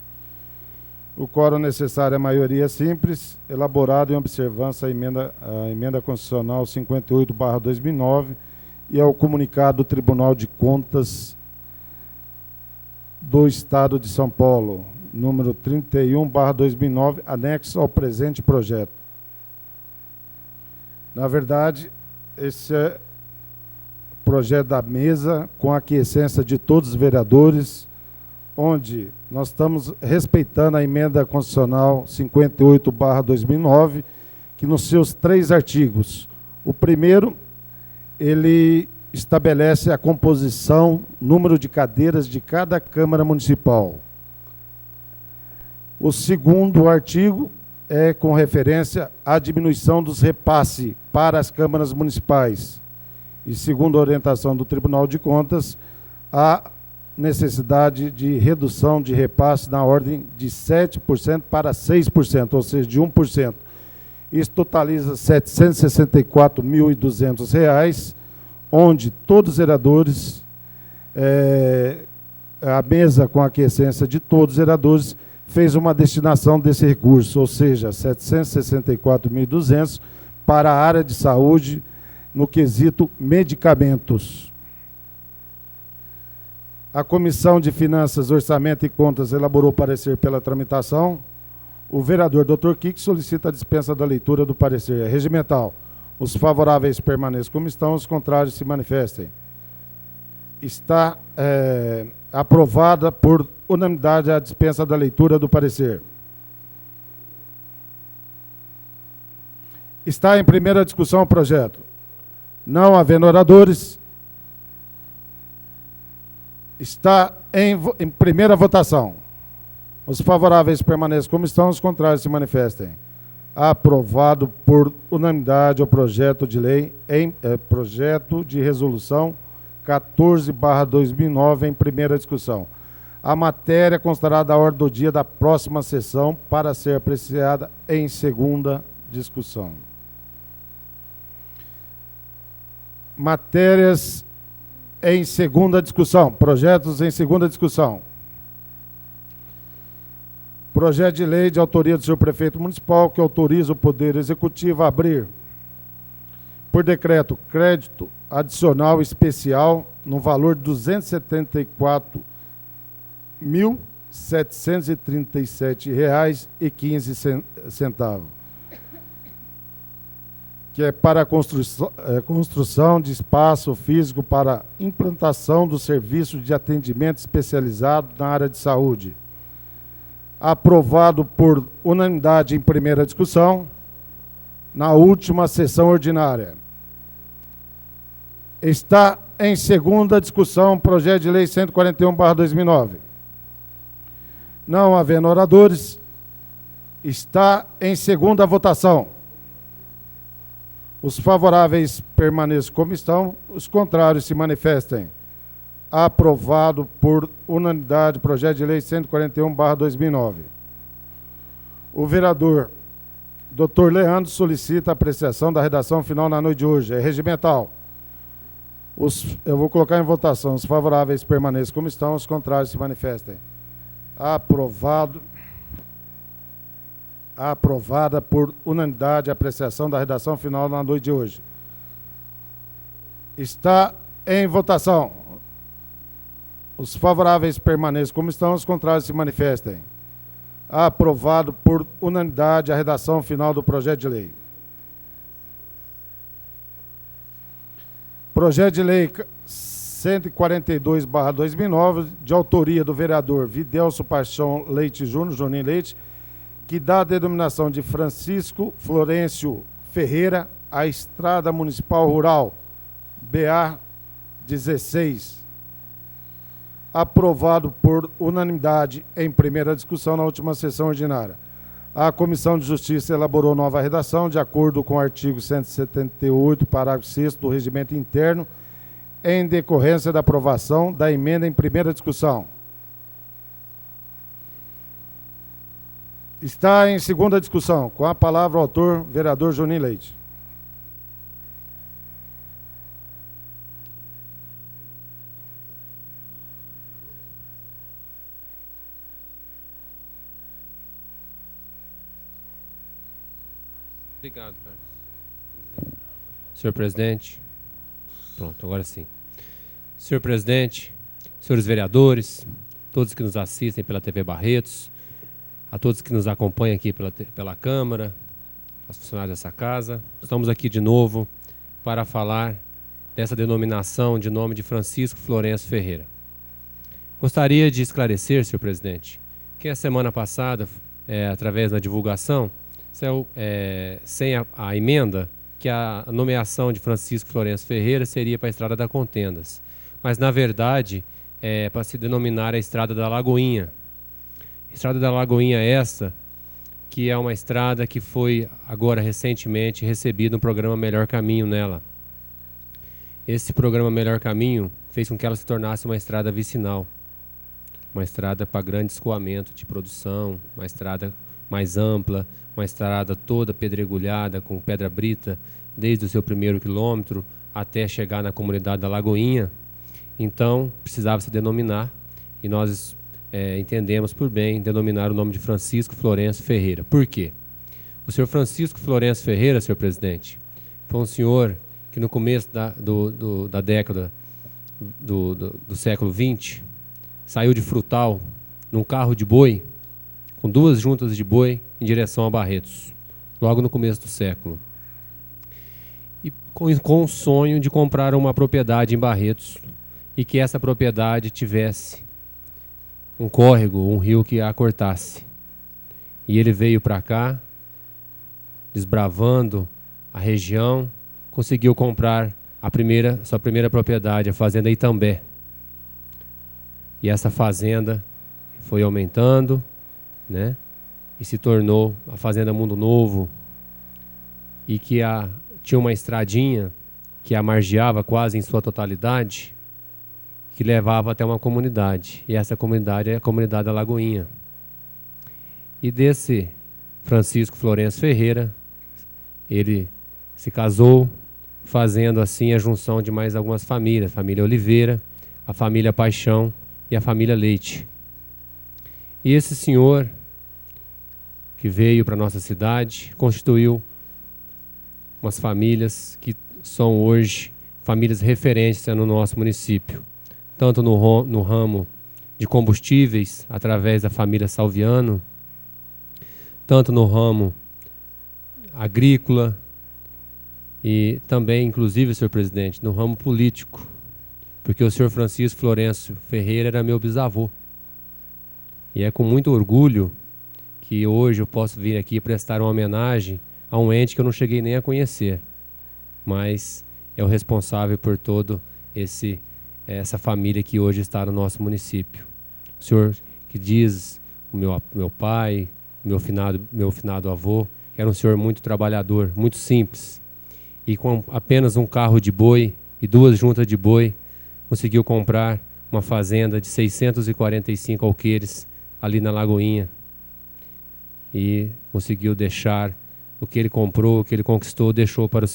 O quórum necessário é maioria simples, elaborado em observância à emenda constitucional 58/2009 e ao comunicado do Tribunal de Contas do Estado de São Paulo, número 31/2009, anexo ao presente projeto. Na verdade, esse é o projeto da mesa, com a aquiescência de todos os vereadores, onde nós estamos respeitando a emenda constitucional 58/2009, que nos seus 3 artigos. O primeiro, ele estabelece a composição, número de cadeiras de cada Câmara Municipal. O segundo artigo é com referência à diminuição dos repasses para as câmaras municipais. E, segundo a orientação do Tribunal de Contas, a necessidade de redução de repasse na ordem de 7% para 6%, ou seja, de 1%. Isso totaliza R$ 764.200, onde todos os vereadores, a mesa com a aquiescência de todos os vereadores, fez uma destinação desse recurso, ou seja, R$ 764.200 para a área de saúde no quesito medicamentos. A Comissão de Finanças, Orçamento e Contas elaborou parecer pela tramitação. O vereador Dr. Kik solicita a dispensa da leitura do parecer regimental. Os favoráveis permaneçam como estão, os contrários se manifestem. Está aprovada por unanimidade a dispensa da leitura do parecer. Está em primeira discussão o projeto. Não havendo oradores, está em primeira votação. Os favoráveis permaneçam como estão, os contrários se manifestem. Aprovado por unanimidade o projeto de lei, projeto de resolução 14/2009 em primeira discussão. A matéria constará da ordem do dia da próxima sessão para ser apreciada em segunda discussão. Matérias em segunda discussão. Projetos em segunda discussão. Projeto de lei de autoria do senhor prefeito municipal que autoriza o Poder Executivo a abrir, por decreto, crédito adicional especial no valor de R$ 274.737,15, que é para a construção de espaço físico para implantação do serviço de atendimento especializado na área de saúde. Aprovado por unanimidade em primeira discussão, na última sessão ordinária. Está em segunda discussão o projeto de lei 141/2009. Não havendo oradores, está em segunda votação. Os favoráveis permaneçam como estão, os contrários se manifestem. Aprovado por unanimidade o projeto de lei 141/2009. O vereador Dr. Leandro solicita a apreciação da redação final na noite de hoje. É regimental. Eu vou colocar em votação. Os favoráveis permaneçam como estão, os contrários se manifestem. Aprovado. Aprovada por unanimidade a apreciação da redação final na noite de hoje. Está em votação. Os favoráveis permaneçam como estão, os contrários se manifestem. Aprovado por unanimidade a redação final do projeto de lei. Projeto de lei 142/2009, de autoria do vereador Videlso Paixão Leite Júnior, Juninho Leite, que dá a denominação de Francisco Florencio Ferreira à Estrada Municipal Rural, BA 16. Aprovado por unanimidade em primeira discussão na última sessão ordinária. A Comissão de Justiça elaborou nova redação, de acordo com o artigo 178, parágrafo 6º do Regimento Interno, em decorrência da aprovação da emenda em primeira discussão. Está em segunda discussão. Com a palavra o autor, vereador Juninho Leite. Obrigado, Carlos. Senhor presidente. Pronto, agora sim. Senhor presidente, senhores vereadores, todos que nos assistem pela TV Barretos, a todos que nos acompanham aqui pela Câmara, aos funcionários dessa casa, estamos aqui de novo para falar dessa denominação de nome de Francisco Florencio Ferreira. Gostaria de esclarecer, senhor presidente, que a semana passada, através da divulgação, sem a emenda, que a nomeação de Francisco Florencio Ferreira seria para a Estrada da Contendas. Mas, na verdade, é para se denominar a Estrada da Lagoinha. Estrada da Lagoinha essa, que é uma estrada que foi, agora, recentemente, recebida no programa Melhor Caminho nela. Esse programa Melhor Caminho fez com que ela se tornasse uma estrada vicinal. uma estrada para grande escoamento de produção, uma estrada mais ampla, uma estrada toda pedregulhada, com pedra brita, desde o seu primeiro quilômetro até chegar na comunidade da Lagoinha. Então, precisava se denominar, e nós entendemos por bem denominar o nome de Francisco Florencio Ferreira. Por quê? O senhor Francisco Florencio Ferreira, senhor presidente, foi um senhor que no começo da década do século XX, saiu de Frutal num carro de boi, com 2 juntas de boi, em direção a Barretos, logo no começo do século. E com o sonho de comprar uma propriedade em Barretos, e que essa propriedade tivesse um córrego, um rio que a cortasse. E ele veio para cá, desbravando a região, conseguiu comprar sua primeira propriedade, a fazenda Itambé. E essa fazenda foi aumentando, né? E se tornou a Fazenda Mundo Novo, e que tinha uma estradinha que a margeava quase em sua totalidade, que levava até uma comunidade. E essa comunidade é a comunidade da Lagoinha. E desse Francisco Florencio Ferreira, ele se casou, fazendo assim a junção de mais algumas famílias, a família Oliveira, a família Paixão e a família Leite. E esse senhor, que veio para a nossa cidade, constituiu umas famílias que são hoje famílias referência no nosso município, tanto no ramo de combustíveis, através da família Salviano, tanto no ramo agrícola e também, inclusive, senhor presidente, no ramo político, porque o senhor Francisco Florencio Ferreira era meu bisavô. E é com muito orgulho que hoje eu posso vir aqui prestar uma homenagem a um ente que eu não cheguei nem a conhecer, mas é o responsável por todo essa família que hoje está no nosso município. O senhor que diz, o meu pai, meu finado avô, era um senhor muito trabalhador, muito simples, e com apenas um carro de boi e 2 juntas de boi, conseguiu comprar uma fazenda de 645 alqueires ali na Lagoinha, e conseguiu deixar o que ele comprou, o que ele conquistou, deixou para os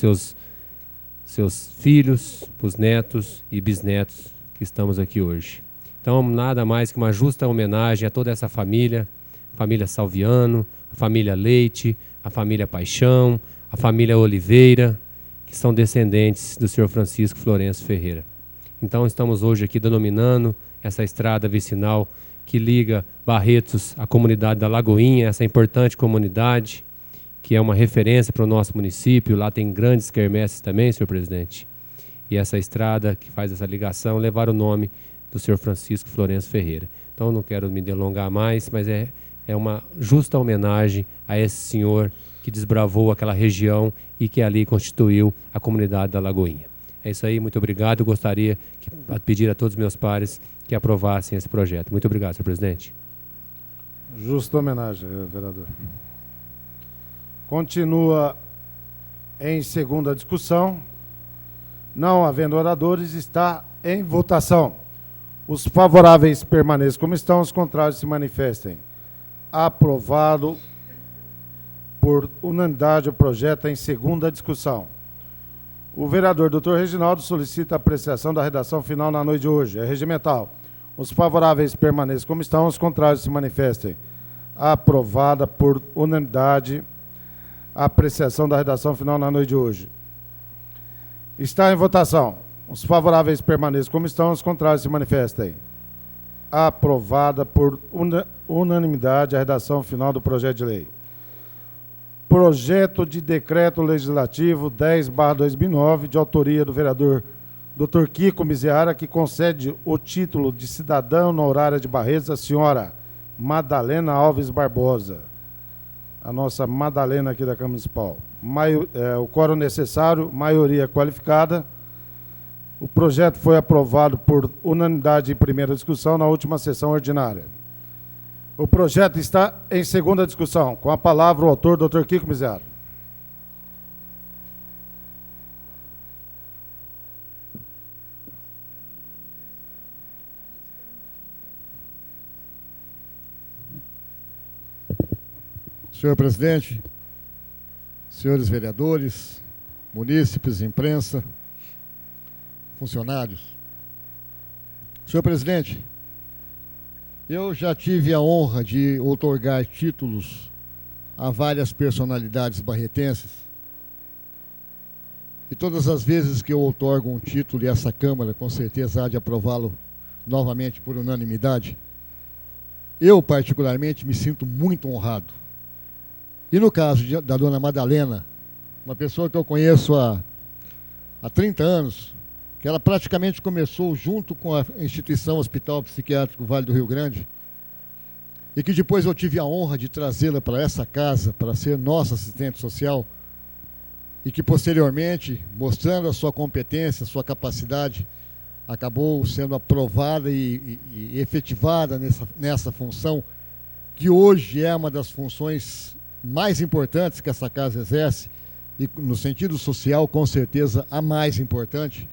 seus filhos, os netos e bisnetos que estamos aqui hoje. Então, nada mais que uma justa homenagem a toda essa família, a família Salviano, a família Leite, a família Paixão, a família Oliveira, que são descendentes do senhor Francisco Florencio Ferreira. Então, estamos hoje aqui denominando essa estrada vicinal que liga Barretos à comunidade da Lagoinha, essa importante comunidade, que é uma referência para o nosso município. Lá tem grandes quermesses também, senhor presidente. E essa estrada que faz essa ligação levar o nome do senhor Francisco Florencio Ferreira. Então, não quero me delongar mais, mas é uma justa homenagem a esse senhor que desbravou aquela região e que ali constituiu a comunidade da Lagoinha. É isso aí, muito obrigado. Eu gostaria de pedir a todos os meus pares que aprovassem esse projeto. Muito obrigado, senhor presidente. Justa homenagem, vereador. Continua em segunda discussão. Não havendo oradores, está em votação. Os favoráveis permaneçam como estão, os contrários se manifestem. Aprovado por unanimidade o projeto em segunda discussão. O vereador Dr. Reginaldo solicita a apreciação da redação final na noite de hoje. É regimental. Os favoráveis permaneçam como estão, os contrários se manifestem. Aprovada por unanimidade a apreciação da redação final na noite de hoje. Está em votação. Os favoráveis permaneçam como estão, os contrários se manifestem. Aprovada por unanimidade a redação final do projeto de lei. Projeto de decreto legislativo 10/2009, de autoria do vereador Dr. Kiko Miseara, que concede o título de cidadã honorária de Barretos à senhora Madalena Alves Barbosa, a nossa Madalena aqui da Câmara Municipal. O quórum necessário, maioria qualificada. O projeto foi aprovado por unanimidade em primeira discussão na última sessão ordinária. O projeto está em segunda discussão. Com a palavra o autor, Dr. Kiko Miseara. Senhor presidente, senhores vereadores, munícipes, imprensa, funcionários. Senhor presidente, eu já tive a honra de outorgar títulos a várias personalidades barretenses. E todas as vezes que eu outorgo um título, e essa Câmara com certeza há de aprová-lo novamente por unanimidade, eu particularmente me sinto muito honrado. E no caso da dona Madalena, uma pessoa que eu conheço há 30 anos, que ela praticamente começou junto com a instituição Hospital Psiquiátrico Vale do Rio Grande, e que depois eu tive a honra de trazê-la para essa casa, para ser nossa assistente social, e que posteriormente, mostrando a sua competência, a sua capacidade, acabou sendo aprovada e efetivada nessa função, que hoje é uma das funções mais importantes que essa casa exerce, e no sentido social, com certeza, a mais importante.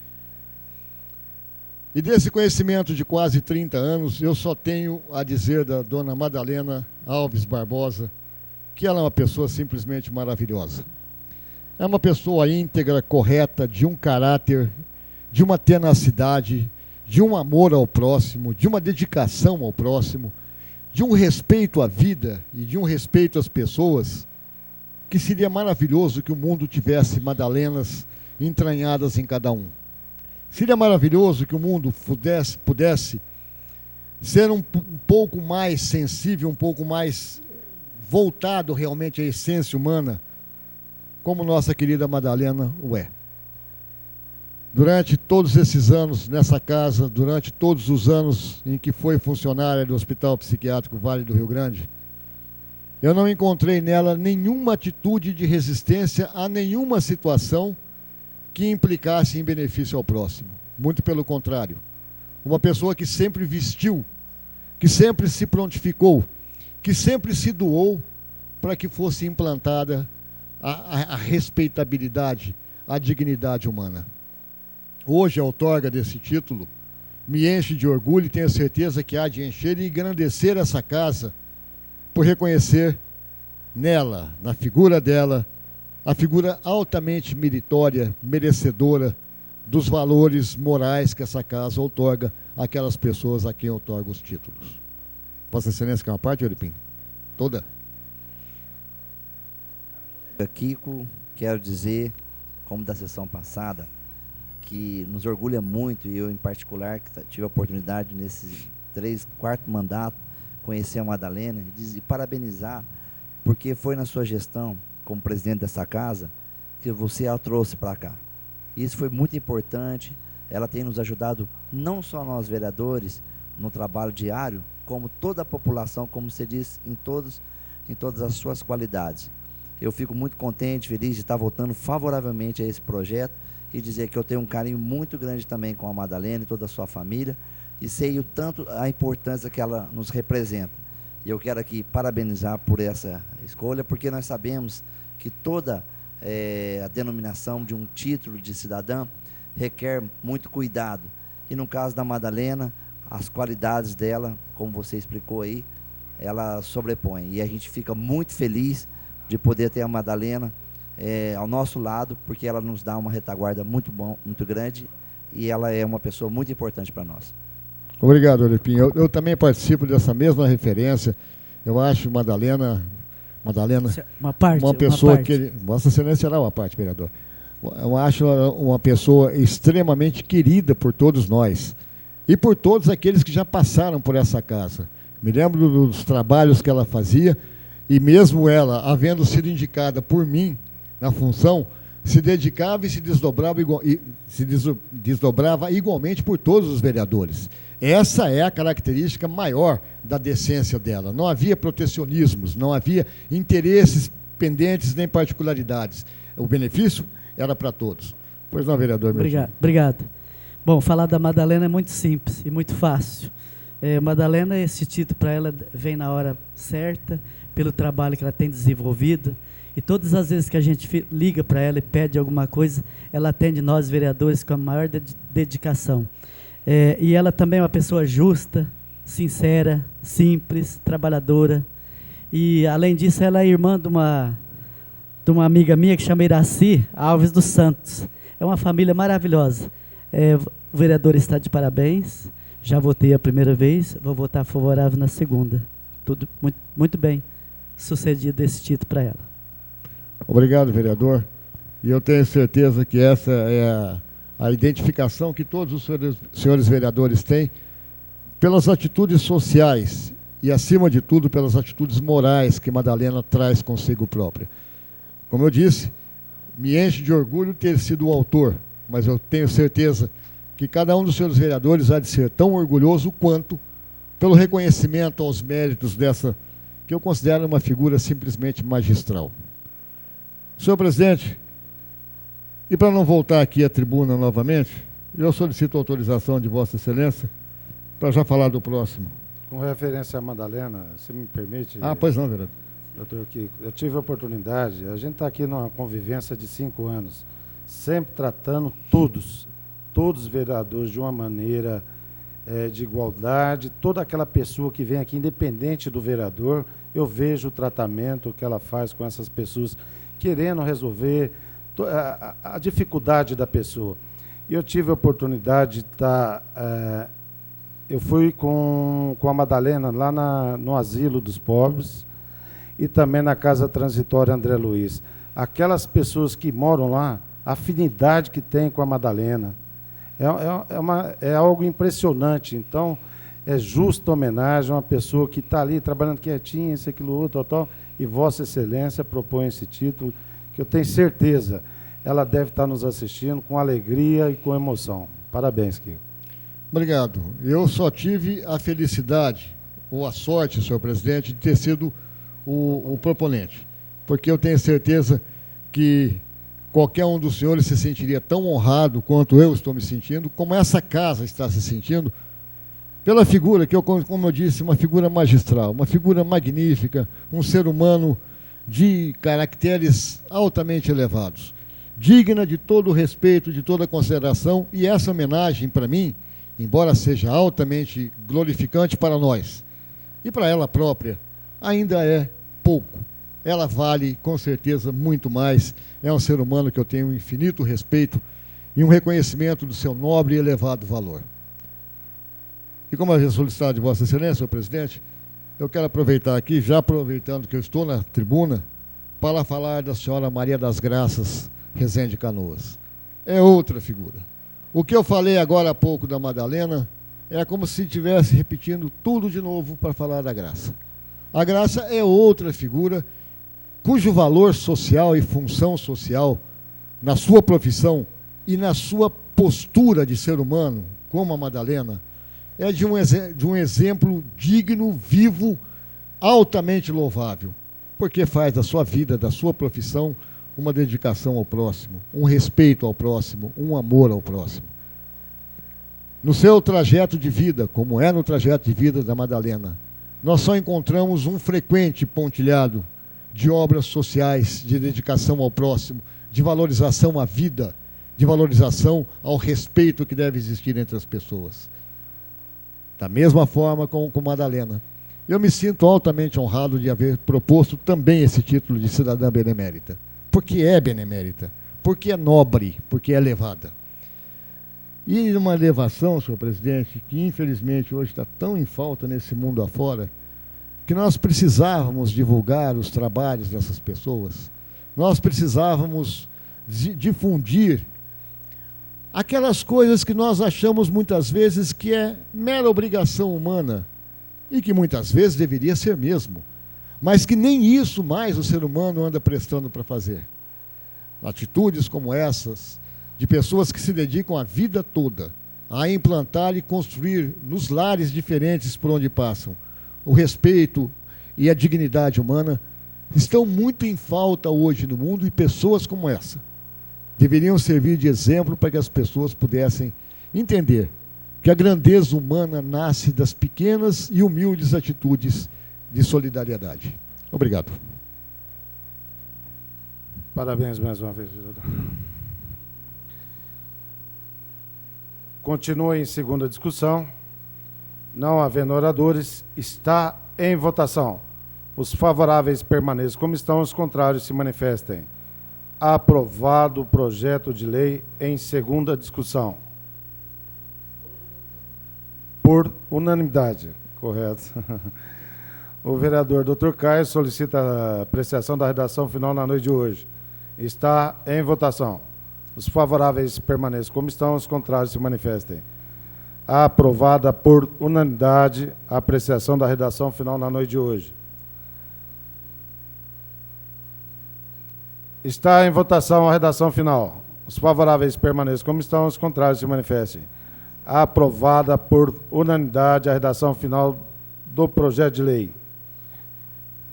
E desse conhecimento de quase 30 anos, eu só tenho a dizer da dona Madalena Alves Barbosa que ela é uma pessoa simplesmente maravilhosa. É uma pessoa íntegra, correta, de um caráter, de uma tenacidade, de um amor ao próximo, de uma dedicação ao próximo, de um respeito à vida e de um respeito às pessoas, que seria maravilhoso que o mundo tivesse Madalenas entranhadas em cada um. Seria maravilhoso que o mundo pudesse ser um pouco mais sensível, um pouco mais voltado realmente à essência humana, como nossa querida Madalena o é. Durante todos esses anos nessa casa, durante todos os anos em que foi funcionária do Hospital Psiquiátrico Vale do Rio Grande, eu não encontrei nela nenhuma atitude de resistência a nenhuma situação que implicasse em benefício ao próximo. Muito pelo contrário. Uma pessoa que sempre vestiu, que sempre se prontificou, que sempre se doou para que fosse implantada a respeitabilidade, a dignidade humana. Hoje a outorga desse título me enche de orgulho e tenho certeza que há de encher e engrandecer essa casa por reconhecer nela, na figura dela, a figura altamente meritória, merecedora dos valores morais que essa casa outorga àquelas pessoas a quem outorga os títulos. Vossa Excelência, quer uma parte, Euripim? Toda? Kiko, quero dizer, como da sessão passada, que nos orgulha muito, e eu em particular, que tive a oportunidade nesse quarto mandato, conhecer a Madalena e parabenizar, porque foi na sua gestão, como presidente dessa casa, que você a trouxe para cá. Isso foi muito importante, ela tem nos ajudado, não só nós vereadores, no trabalho diário, como toda a população, como você disse, em todas as suas qualidades. Eu fico muito contente, feliz de estar votando favoravelmente a esse projeto e dizer que eu tenho um carinho muito grande também com a Madalena e toda a sua família, e sei o tanto a importância que ela nos representa. E eu quero aqui parabenizar por essa escolha, porque nós sabemos que toda a denominação de um título de cidadã requer muito cuidado. E no caso da Madalena, as qualidades dela, como você explicou aí, ela sobrepõe. E a gente fica muito feliz de poder ter a Madalena ao nosso lado, porque ela nos dá uma retaguarda muito grande, e ela é uma pessoa muito importante para nós. Obrigado, Euripim. Eu também participo dessa mesma referência. Eu acho Madalena uma pessoa que... Vossa Excelência será uma parte, vereador. Eu acho uma pessoa extremamente querida por todos nós e por todos aqueles que já passaram por essa casa. Me lembro dos trabalhos que ela fazia, e mesmo ela, havendo sido indicada por mim na função, se dedicava e se desdobrava igualmente por todos os vereadores. Essa é a característica maior da decência dela. Não havia protecionismos, não havia interesses pendentes nem particularidades. O benefício era para todos. Pois não, vereador? Obrigado. Bom, falar da Madalena é muito simples e muito fácil. Madalena, esse título para ela vem na hora certa, pelo trabalho que ela tem desenvolvido, e todas as vezes que a gente liga para ela e pede alguma coisa, ela atende nós, vereadores, com a maior dedicação. E ela também é uma pessoa justa, sincera, simples, trabalhadora, E, além disso, ela é irmã de uma amiga minha que chama Iraci Alves dos Santos. É uma família maravilhosa. O vereador está de parabéns. Já votei a primeira vez, vou votar favorável na segunda. Tudo muito, muito bem sucedido esse título para ela. Obrigado, vereador. E eu tenho certeza que essa é a identificação que todos os senhores vereadores têm pelas atitudes sociais e, acima de tudo, pelas atitudes morais que Madalena traz consigo própria. Como eu disse, me enche de orgulho ter sido o autor, mas eu tenho certeza que cada um dos senhores vereadores há de ser tão orgulhoso quanto pelo reconhecimento aos méritos dessa, que eu considero uma figura simplesmente magistral. Senhor presidente, e para não voltar aqui à tribuna novamente, eu solicito autorização de Vossa Excelência para já falar do próximo. Com referência a Madalena, se me permite... Pois não, vereador. Doutor Kiko, eu tive a oportunidade, a gente está aqui numa convivência de 5 anos, sempre tratando todos os vereadores de uma maneira de igualdade, toda aquela pessoa que vem aqui, independente do vereador, eu vejo o tratamento que ela faz com essas pessoas, querendo resolver a dificuldade da pessoa. E eu tive a oportunidade de estar... eu fui com a Madalena lá no Asilo dos Pobres e também na Casa Transitória André Luiz. Aquelas pessoas que moram lá, a afinidade que tem com a Madalena, é algo impressionante. Então, é justa homenagem a uma pessoa que está ali trabalhando quietinha, isso, aquilo, outro, tal, e Vossa Excelência propõe esse título, que eu tenho certeza, ela deve estar nos assistindo com alegria e com emoção. Parabéns, Kiko. Obrigado. Eu só tive a felicidade, ou a sorte, senhor presidente, de ter sido o proponente, porque eu tenho certeza que qualquer um dos senhores se sentiria tão honrado quanto eu estou me sentindo, como essa casa está se sentindo, pela figura que, como eu disse, uma figura magistral, uma figura magnífica, um ser humano de caracteres altamente elevados, digna de todo o respeito, de toda a consideração, e essa homenagem, para mim, embora seja altamente glorificante para nós e para ela própria, ainda é pouco. Ela vale, com certeza, muito mais. É um ser humano que eu tenho um infinito respeito e um reconhecimento do seu nobre e elevado valor. E como havia solicitado de Vossa Excelência, senhor presidente, eu quero aproveitar aqui, já aproveitando que eu estou na tribuna, para falar da senhora Maria das Graças Rezende Canoas. É outra figura. O que eu falei agora há pouco da Madalena é como se estivesse repetindo tudo de novo para falar da Graça. A Graça é outra figura cujo valor social e função social, na sua profissão e na sua postura de ser humano, como a Madalena, é de um exemplo digno, vivo, altamente louvável, porque faz da sua vida, da sua profissão, uma dedicação ao próximo, um respeito ao próximo, um amor ao próximo. No seu trajeto de vida, como é no trajeto de vida da Madalena, nós só encontramos um frequente pontilhado de obras sociais, de dedicação ao próximo, de valorização à vida, de valorização ao respeito que deve existir entre as pessoas. Da mesma forma com Madalena. Eu me sinto altamente honrado de haver proposto também esse título de cidadã benemérita. Porque é benemérita, porque é nobre, porque é elevada. E uma elevação, senhor presidente, que infelizmente hoje está tão em falta nesse mundo afora, que nós precisávamos divulgar os trabalhos dessas pessoas, nós precisávamos difundir aquelas coisas que nós achamos muitas vezes que é mera obrigação humana, e que muitas vezes deveria ser mesmo, mas que nem isso mais o ser humano anda prestando para fazer. Atitudes como essas, de pessoas que se dedicam a vida toda a implantar e construir nos lares diferentes por onde passam o respeito e a dignidade humana, estão muito em falta hoje no mundo, e pessoas como essa deveriam servir de exemplo para que as pessoas pudessem entender que a grandeza humana nasce das pequenas e humildes atitudes de solidariedade. Obrigado. Parabéns mais uma vez, vereador. Continua em segunda discussão. Não havendo oradores, está em votação Os favoráveis permaneçam como estão, os contrários se manifestem. Aprovado o projeto de lei em segunda discussão. Por unanimidade. Correto. O vereador Dr. Caio solicita a apreciação da redação final na noite de hoje. Está em votação. Os favoráveis permaneçam como estão, os contrários se manifestem. Aprovada por unanimidade a apreciação da redação final na noite de hoje. Está em votação a redação final. Os favoráveis permaneçam como estão, os contrários se manifestem. Aprovada por unanimidade a redação final do projeto de lei,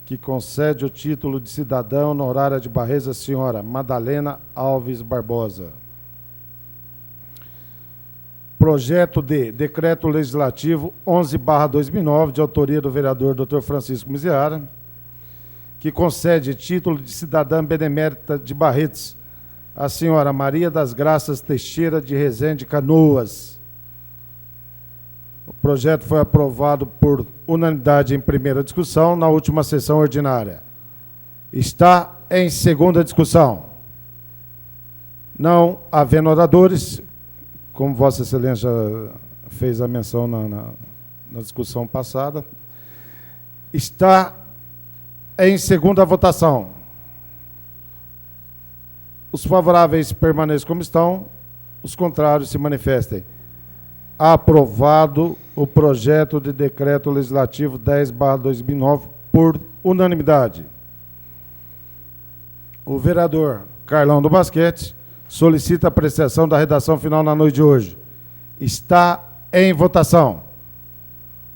que concede o título de cidadã honorária de Barretos à senhora Madalena Alves Barbosa. Projeto de Decreto Legislativo 11/2009, de autoria do vereador Dr. Francisco Miziara, que concede título de cidadã benemérita de Barretos à senhora Maria das Graças Teixeira de Resende Canoas. O projeto foi aprovado por unanimidade em primeira discussão na última sessão ordinária. Está em segunda discussão. Não havendo oradores, como Vossa Excelência fez a menção na discussão passada, está em segunda votação. Os favoráveis permaneçam como estão, os contrários se manifestem. Aprovado o projeto de decreto legislativo 10/2009 por unanimidade. O vereador Carlão do Basquete solicita a apreciação da redação final na noite de hoje. Está em votação.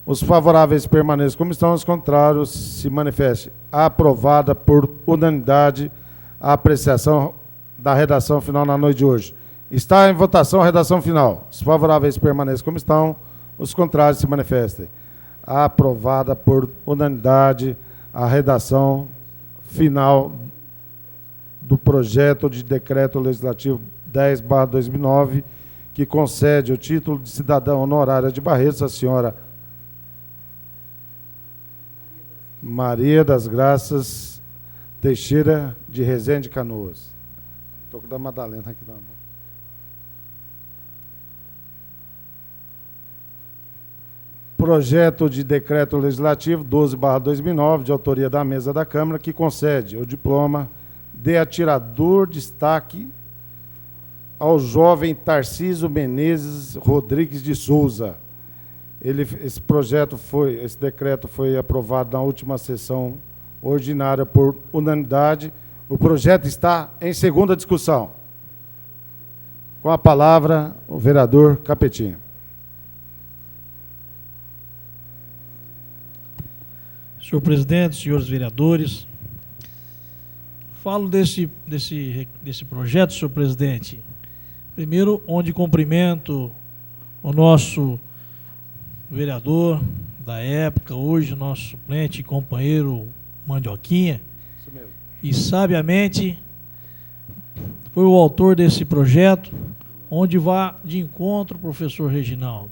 Os favoráveis permaneçam como estão, os contrários se manifestem. Aprovada por unanimidade a apreciação da redação final na noite de hoje. Está em votação a redação final. Os favoráveis permaneçam como estão, os contrários se manifestem. Aprovada por unanimidade a redação final do projeto de decreto legislativo 10/2009, que concede o título de cidadã honorária de Barretos à senhora Maria das Graças Teixeira de Resende Canoas. Estou com a da Madalena aqui na mão. Projeto de decreto legislativo 12/2009, de autoria da mesa da Câmara, que concede o diploma de atirador de destaque ao jovem Tarcísio Menezes Rodrigues de Souza. Esse decreto foi aprovado na última sessão ordinária por unanimidade. O projeto está em segunda discussão. Com a palavra, o vereador Capetinha. Senhor presidente, senhores vereadores, falo desse projeto, senhor presidente, primeiro, onde cumprimento o nosso vereador da época, hoje nosso suplente e companheiro Mandioquinha, isso mesmo. E sabiamente foi o autor desse projeto, onde vai de encontro o professor Reginaldo,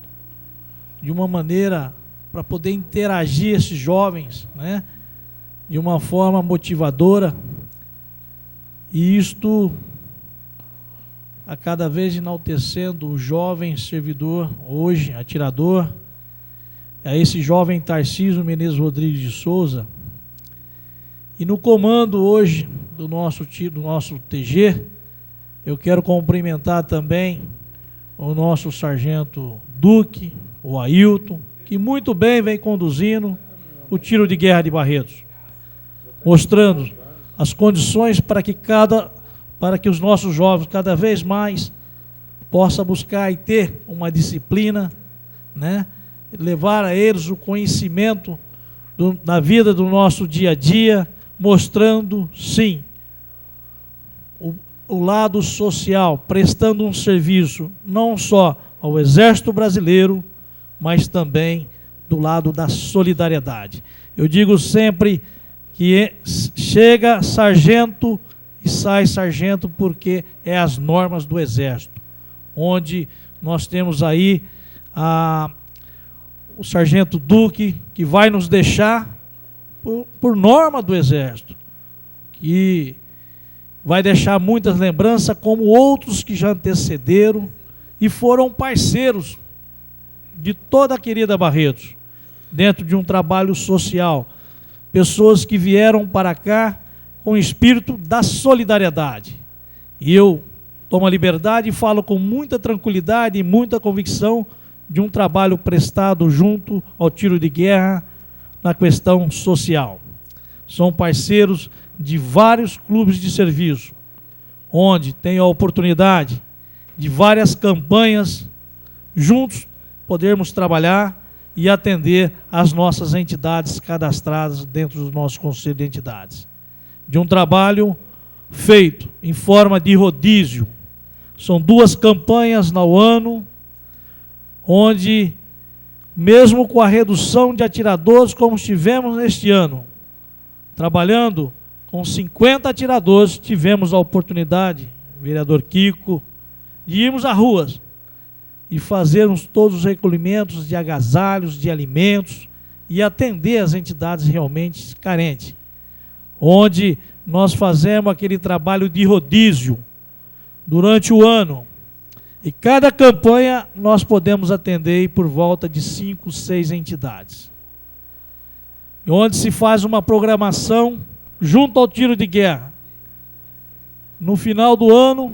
de uma maneira para poder interagir esses jovens, né, de uma forma motivadora, e isto a cada vez enaltecendo o jovem servidor, hoje atirador, a esse jovem Tarcísio Menezes Rodrigues de Souza. E no comando hoje do nosso TG, eu quero cumprimentar também o nosso sargento Duque, o Ailton, que muito bem vem conduzindo o tiro de guerra de Barretos, mostrando as condições para que os nossos jovens cada vez mais possam buscar e ter uma disciplina, né? Levar a eles o conhecimento na vida do nosso dia a dia, mostrando, sim, o lado social, prestando um serviço não só ao Exército Brasileiro, mas também do lado da solidariedade. Eu digo sempre que chega sargento e sai sargento porque é as normas do Exército, onde nós temos aí o sargento Duque, que vai nos deixar por norma do Exército, que vai deixar muitas lembranças, como outros que já antecederam e foram parceiros de toda a querida Barretos, dentro de um trabalho social. Pessoas que vieram para cá com o espírito da solidariedade. E eu tomo a liberdade e falo com muita tranquilidade e muita convicção de um trabalho prestado junto ao tiro de guerra na questão social. São parceiros de vários clubes de serviço, onde tem a oportunidade de várias campanhas juntos podermos trabalhar e atender as nossas entidades cadastradas dentro do nosso Conselho de Entidades. De um trabalho feito em forma de rodízio. São 2 campanhas no ano, onde, mesmo com a redução de atiradores como tivemos neste ano, trabalhando com 50 atiradores, tivemos a oportunidade, vereador Kiko, de irmos às ruas e fazermos todos os recolhimentos de agasalhos, de alimentos e atender as entidades realmente carentes, onde nós fazemos aquele trabalho de rodízio durante o ano. E cada campanha nós podemos atender por volta de 5, 6 entidades. Onde se faz uma programação junto ao tiro de guerra. No final do ano,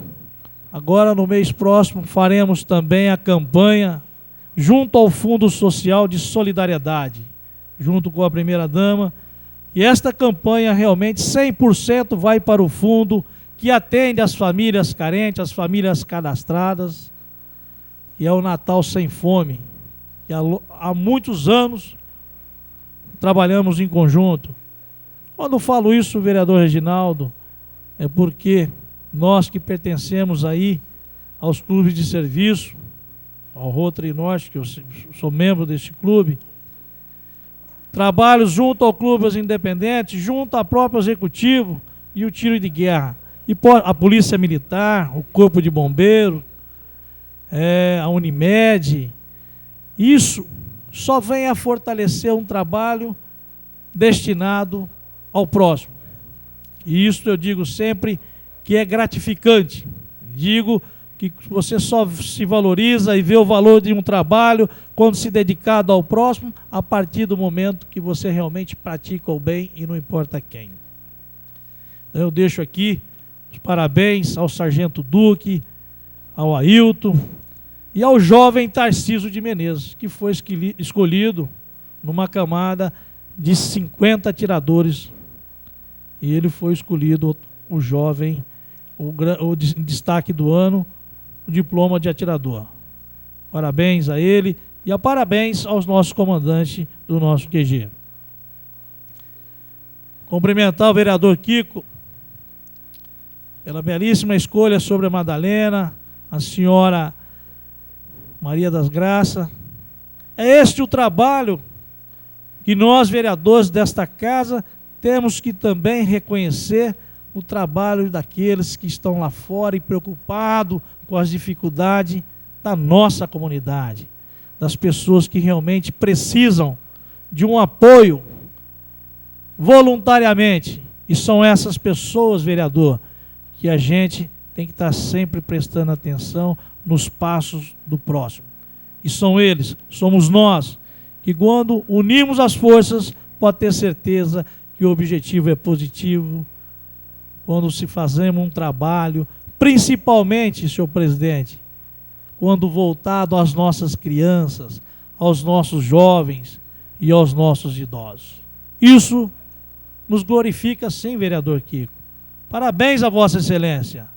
agora no mês próximo, faremos também a campanha junto ao Fundo Social de Solidariedade, junto com a primeira-dama. E esta campanha realmente 100% vai para o fundo que atende as famílias carentes, as famílias cadastradas, e é o Natal Sem Fome. E há muitos anos trabalhamos em conjunto. Quando falo isso, vereador Reginaldo, é porque nós que pertencemos aí aos clubes de serviço, ao Rotary Norte, que eu sou membro deste clube, trabalho junto ao Clube Independentes, junto ao próprio Executivo e o tiro de guerra. E a Polícia Militar, o Corpo de Bombeiro, a Unimed. Isso só vem a fortalecer um trabalho destinado ao próximo. E isso eu digo sempre que é gratificante. Digo que você só se valoriza e vê o valor de um trabalho quando se dedicado ao próximo, a partir do momento que você realmente pratica o bem e não importa quem. Então eu deixo aqui os parabéns ao Sargento Duque, ao Ailton e ao jovem Tarcísio de Menezes, que foi escolhido numa camada de 50 atiradores. E ele foi escolhido o jovem, o destaque do ano, o diploma de atirador. Parabéns a ele e parabéns aos nossos comandantes do nosso QG. Cumprimentar o vereador Kiko pela belíssima escolha sobre a Madalena, a senhora Maria das Graças. É este o trabalho que nós, vereadores desta casa, temos que também reconhecer o trabalho daqueles que estão lá fora e preocupados com as dificuldades da nossa comunidade, das pessoas que realmente precisam de um apoio voluntariamente. E são essas pessoas, vereador, que a gente tem que estar sempre prestando atenção nos passos do próximo. E são eles, somos nós, que quando unimos as forças, pode ter certeza que o objetivo é positivo. Quando se fazemos um trabalho, principalmente, senhor presidente, quando voltado às nossas crianças, aos nossos jovens e aos nossos idosos. Isso nos glorifica sim, vereador Kiko. Parabéns a Vossa Excelência.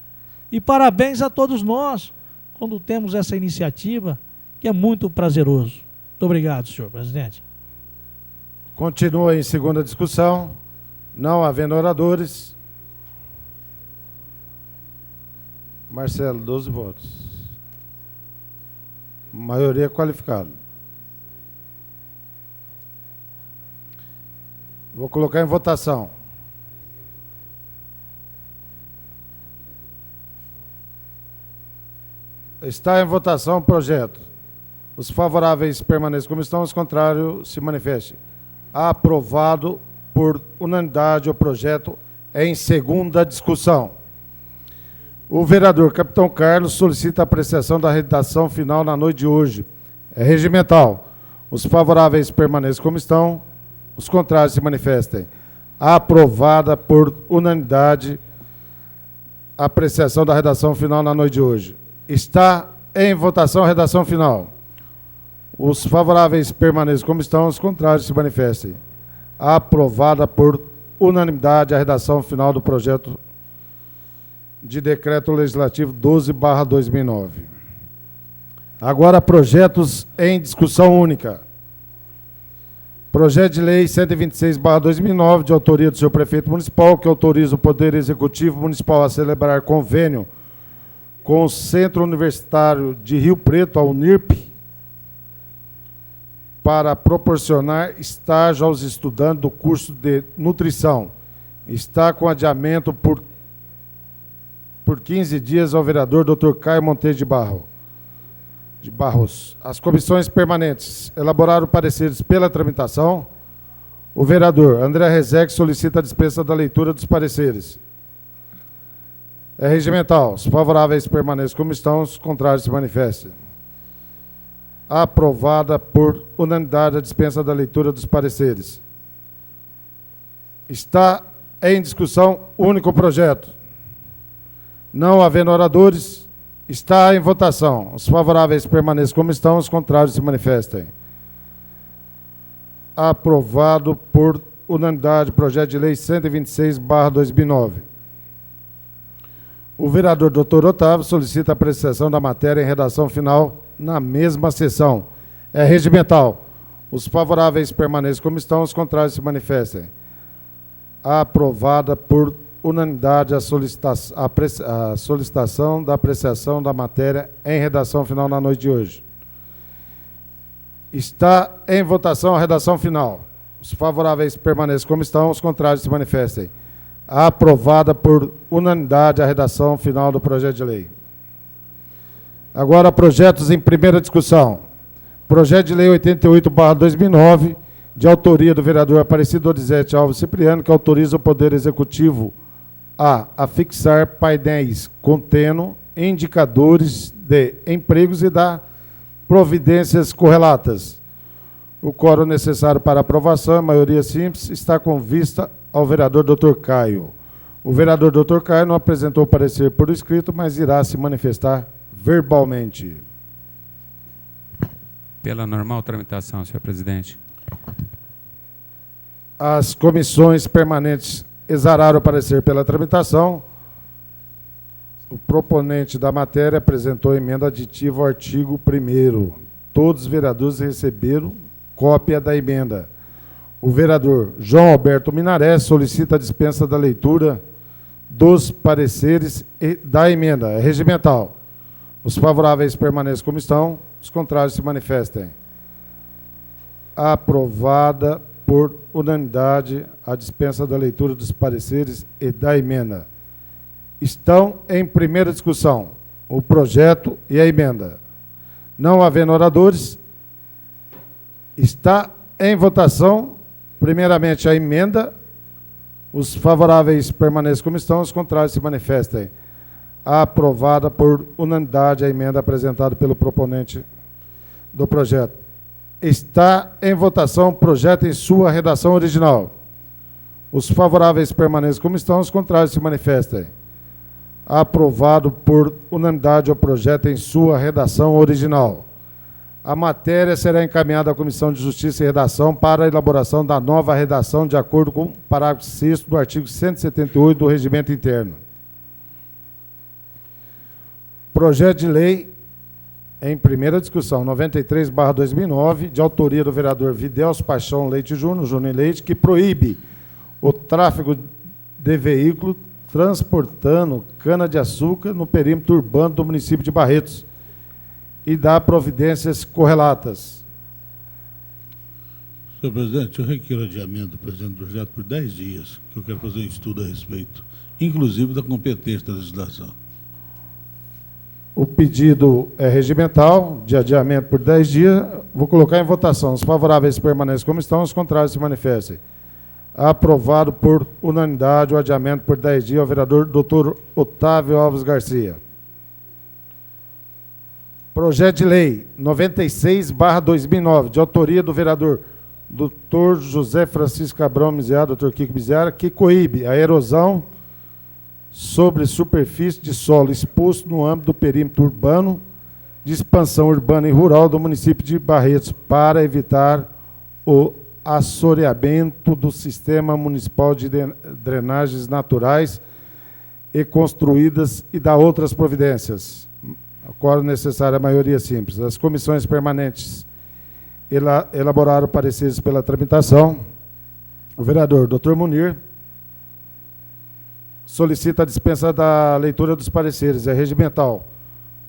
E parabéns a todos nós, quando temos essa iniciativa, que é muito prazeroso. Muito obrigado, senhor presidente. Continua em segunda discussão. Não havendo oradores. Marcelo, 12 votos. Maioria qualificada. Vou colocar em votação. Está em votação o projeto. Os favoráveis permaneçam como estão, os contrários se manifestem. Aprovado por unanimidade o projeto em segunda discussão. O vereador Capitão Carlos solicita a apreciação da redação final na noite de hoje. É regimental. Os favoráveis permaneçam como estão, os contrários se manifestem. Aprovada por unanimidade a apreciação da redação final na noite de hoje. Está em votação a redação final. Os favoráveis permaneçam como estão, os contrários se manifestem. Aprovada por unanimidade a redação final do projeto de decreto legislativo 12/2009. Agora, projetos em discussão única. Projeto de lei 126/2009, de autoria do senhor prefeito municipal, que autoriza o Poder Executivo Municipal a celebrar convênio com o Centro Universitário de Rio Preto, a UNIRP, para proporcionar estágio aos estudantes do curso de nutrição. Está com adiamento por 15 dias ao vereador Dr. Caio Monteiro de Barros. As comissões permanentes elaboraram pareceres pela tramitação. O vereador André Rezec solicita a dispensa da leitura dos pareceres. É regimental. Os favoráveis permaneçam como estão, os contrários se manifestem. Aprovada por unanimidade a dispensa da leitura dos pareceres. Está em discussão único projeto. Não havendo oradores, está em votação. Os favoráveis permaneçam como estão, os contrários se manifestem. Aprovado por unanimidade o projeto de lei 126/2009. O vereador Dr. Otávio solicita a apreciação da matéria em redação final na mesma sessão. É regimental. Os favoráveis permaneçam como estão, os contrários se manifestem. Aprovada por unanimidade a solicitação da apreciação da matéria em redação final na noite de hoje. Está em votação a redação final. Os favoráveis permaneçam como estão, os contrários se manifestem. Aprovada por unanimidade a redação final do projeto de lei. Agora, projetos em primeira discussão. Projeto de lei 88/2009, de autoria do vereador Aparecido Odizete Alves Cipriano, que autoriza o Poder Executivo a fixar painéis contendo indicadores de empregos e dar providências correlatas. O quórum necessário para aprovação, a maioria simples, está com vista ao vereador Dr. Caio. O vereador Dr. Caio não apresentou parecer por escrito, mas irá se manifestar verbalmente. Pela normal tramitação, senhor presidente. As comissões permanentes exararam o parecer pela tramitação. O proponente da matéria apresentou emenda aditiva ao artigo 1º. Todos os vereadores receberam cópia da emenda. O vereador João Alberto Minaré solicita a dispensa da leitura dos pareceres e da emenda. É regimental. Os favoráveis permaneçam como estão, os contrários se manifestem. Aprovada por unanimidade a dispensa da leitura dos pareceres e da emenda. Estão em primeira discussão o projeto e a emenda. Não havendo oradores, está em votação, primeiramente, a emenda. Os favoráveis permaneçam como estão, os contrários se manifestem. Aprovada por unanimidade a emenda apresentada pelo proponente do projeto. Está em votação o projeto em sua redação original. Os favoráveis permaneçam como estão, os contrários se manifestem. Aprovado por unanimidade o projeto em sua redação original. A matéria será encaminhada à Comissão de Justiça e Redação para a elaboração da nova redação de acordo com o parágrafo 6º do artigo 178 do Regimento Interno. Projeto de lei em primeira discussão, 93/2009, de autoria do vereador Videus Paixão Leite Júnior Leite, que proíbe o tráfego de veículo transportando cana-de-açúcar no perímetro urbano do município de Barretos e dá providências correlatas. Senhor presidente, eu requeiro adiamento do presente projeto por 10 dias, que eu quero fazer um estudo a respeito, inclusive da competência da legislação. O pedido é regimental, de adiamento por 10 dias. Vou colocar em votação. Os favoráveis permaneçam como estão, os contrários se manifestem. Aprovado por unanimidade o adiamento por 10 dias ao vereador Dr. Otávio Alves Garcia. Projeto de Lei 96/2009, de autoria do vereador Dr. José Francisco Abrão Miziara, Dr. Kiko Miziara, que coíbe a erosão sobre superfície de solo exposto no âmbito do perímetro urbano de expansão urbana e rural do município de Barretos para evitar o assoreamento do sistema municipal de drenagens naturais e construídas e da outras providências, a qual é necessária a maioria simples. As comissões permanentes elaboraram pareceres pela tramitação. O vereador Dr. Munir solicita a dispensa da leitura dos pareceres. É regimental.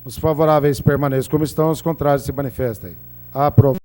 Os favoráveis permaneçam como estão, os contrários se manifestem. Aprovado.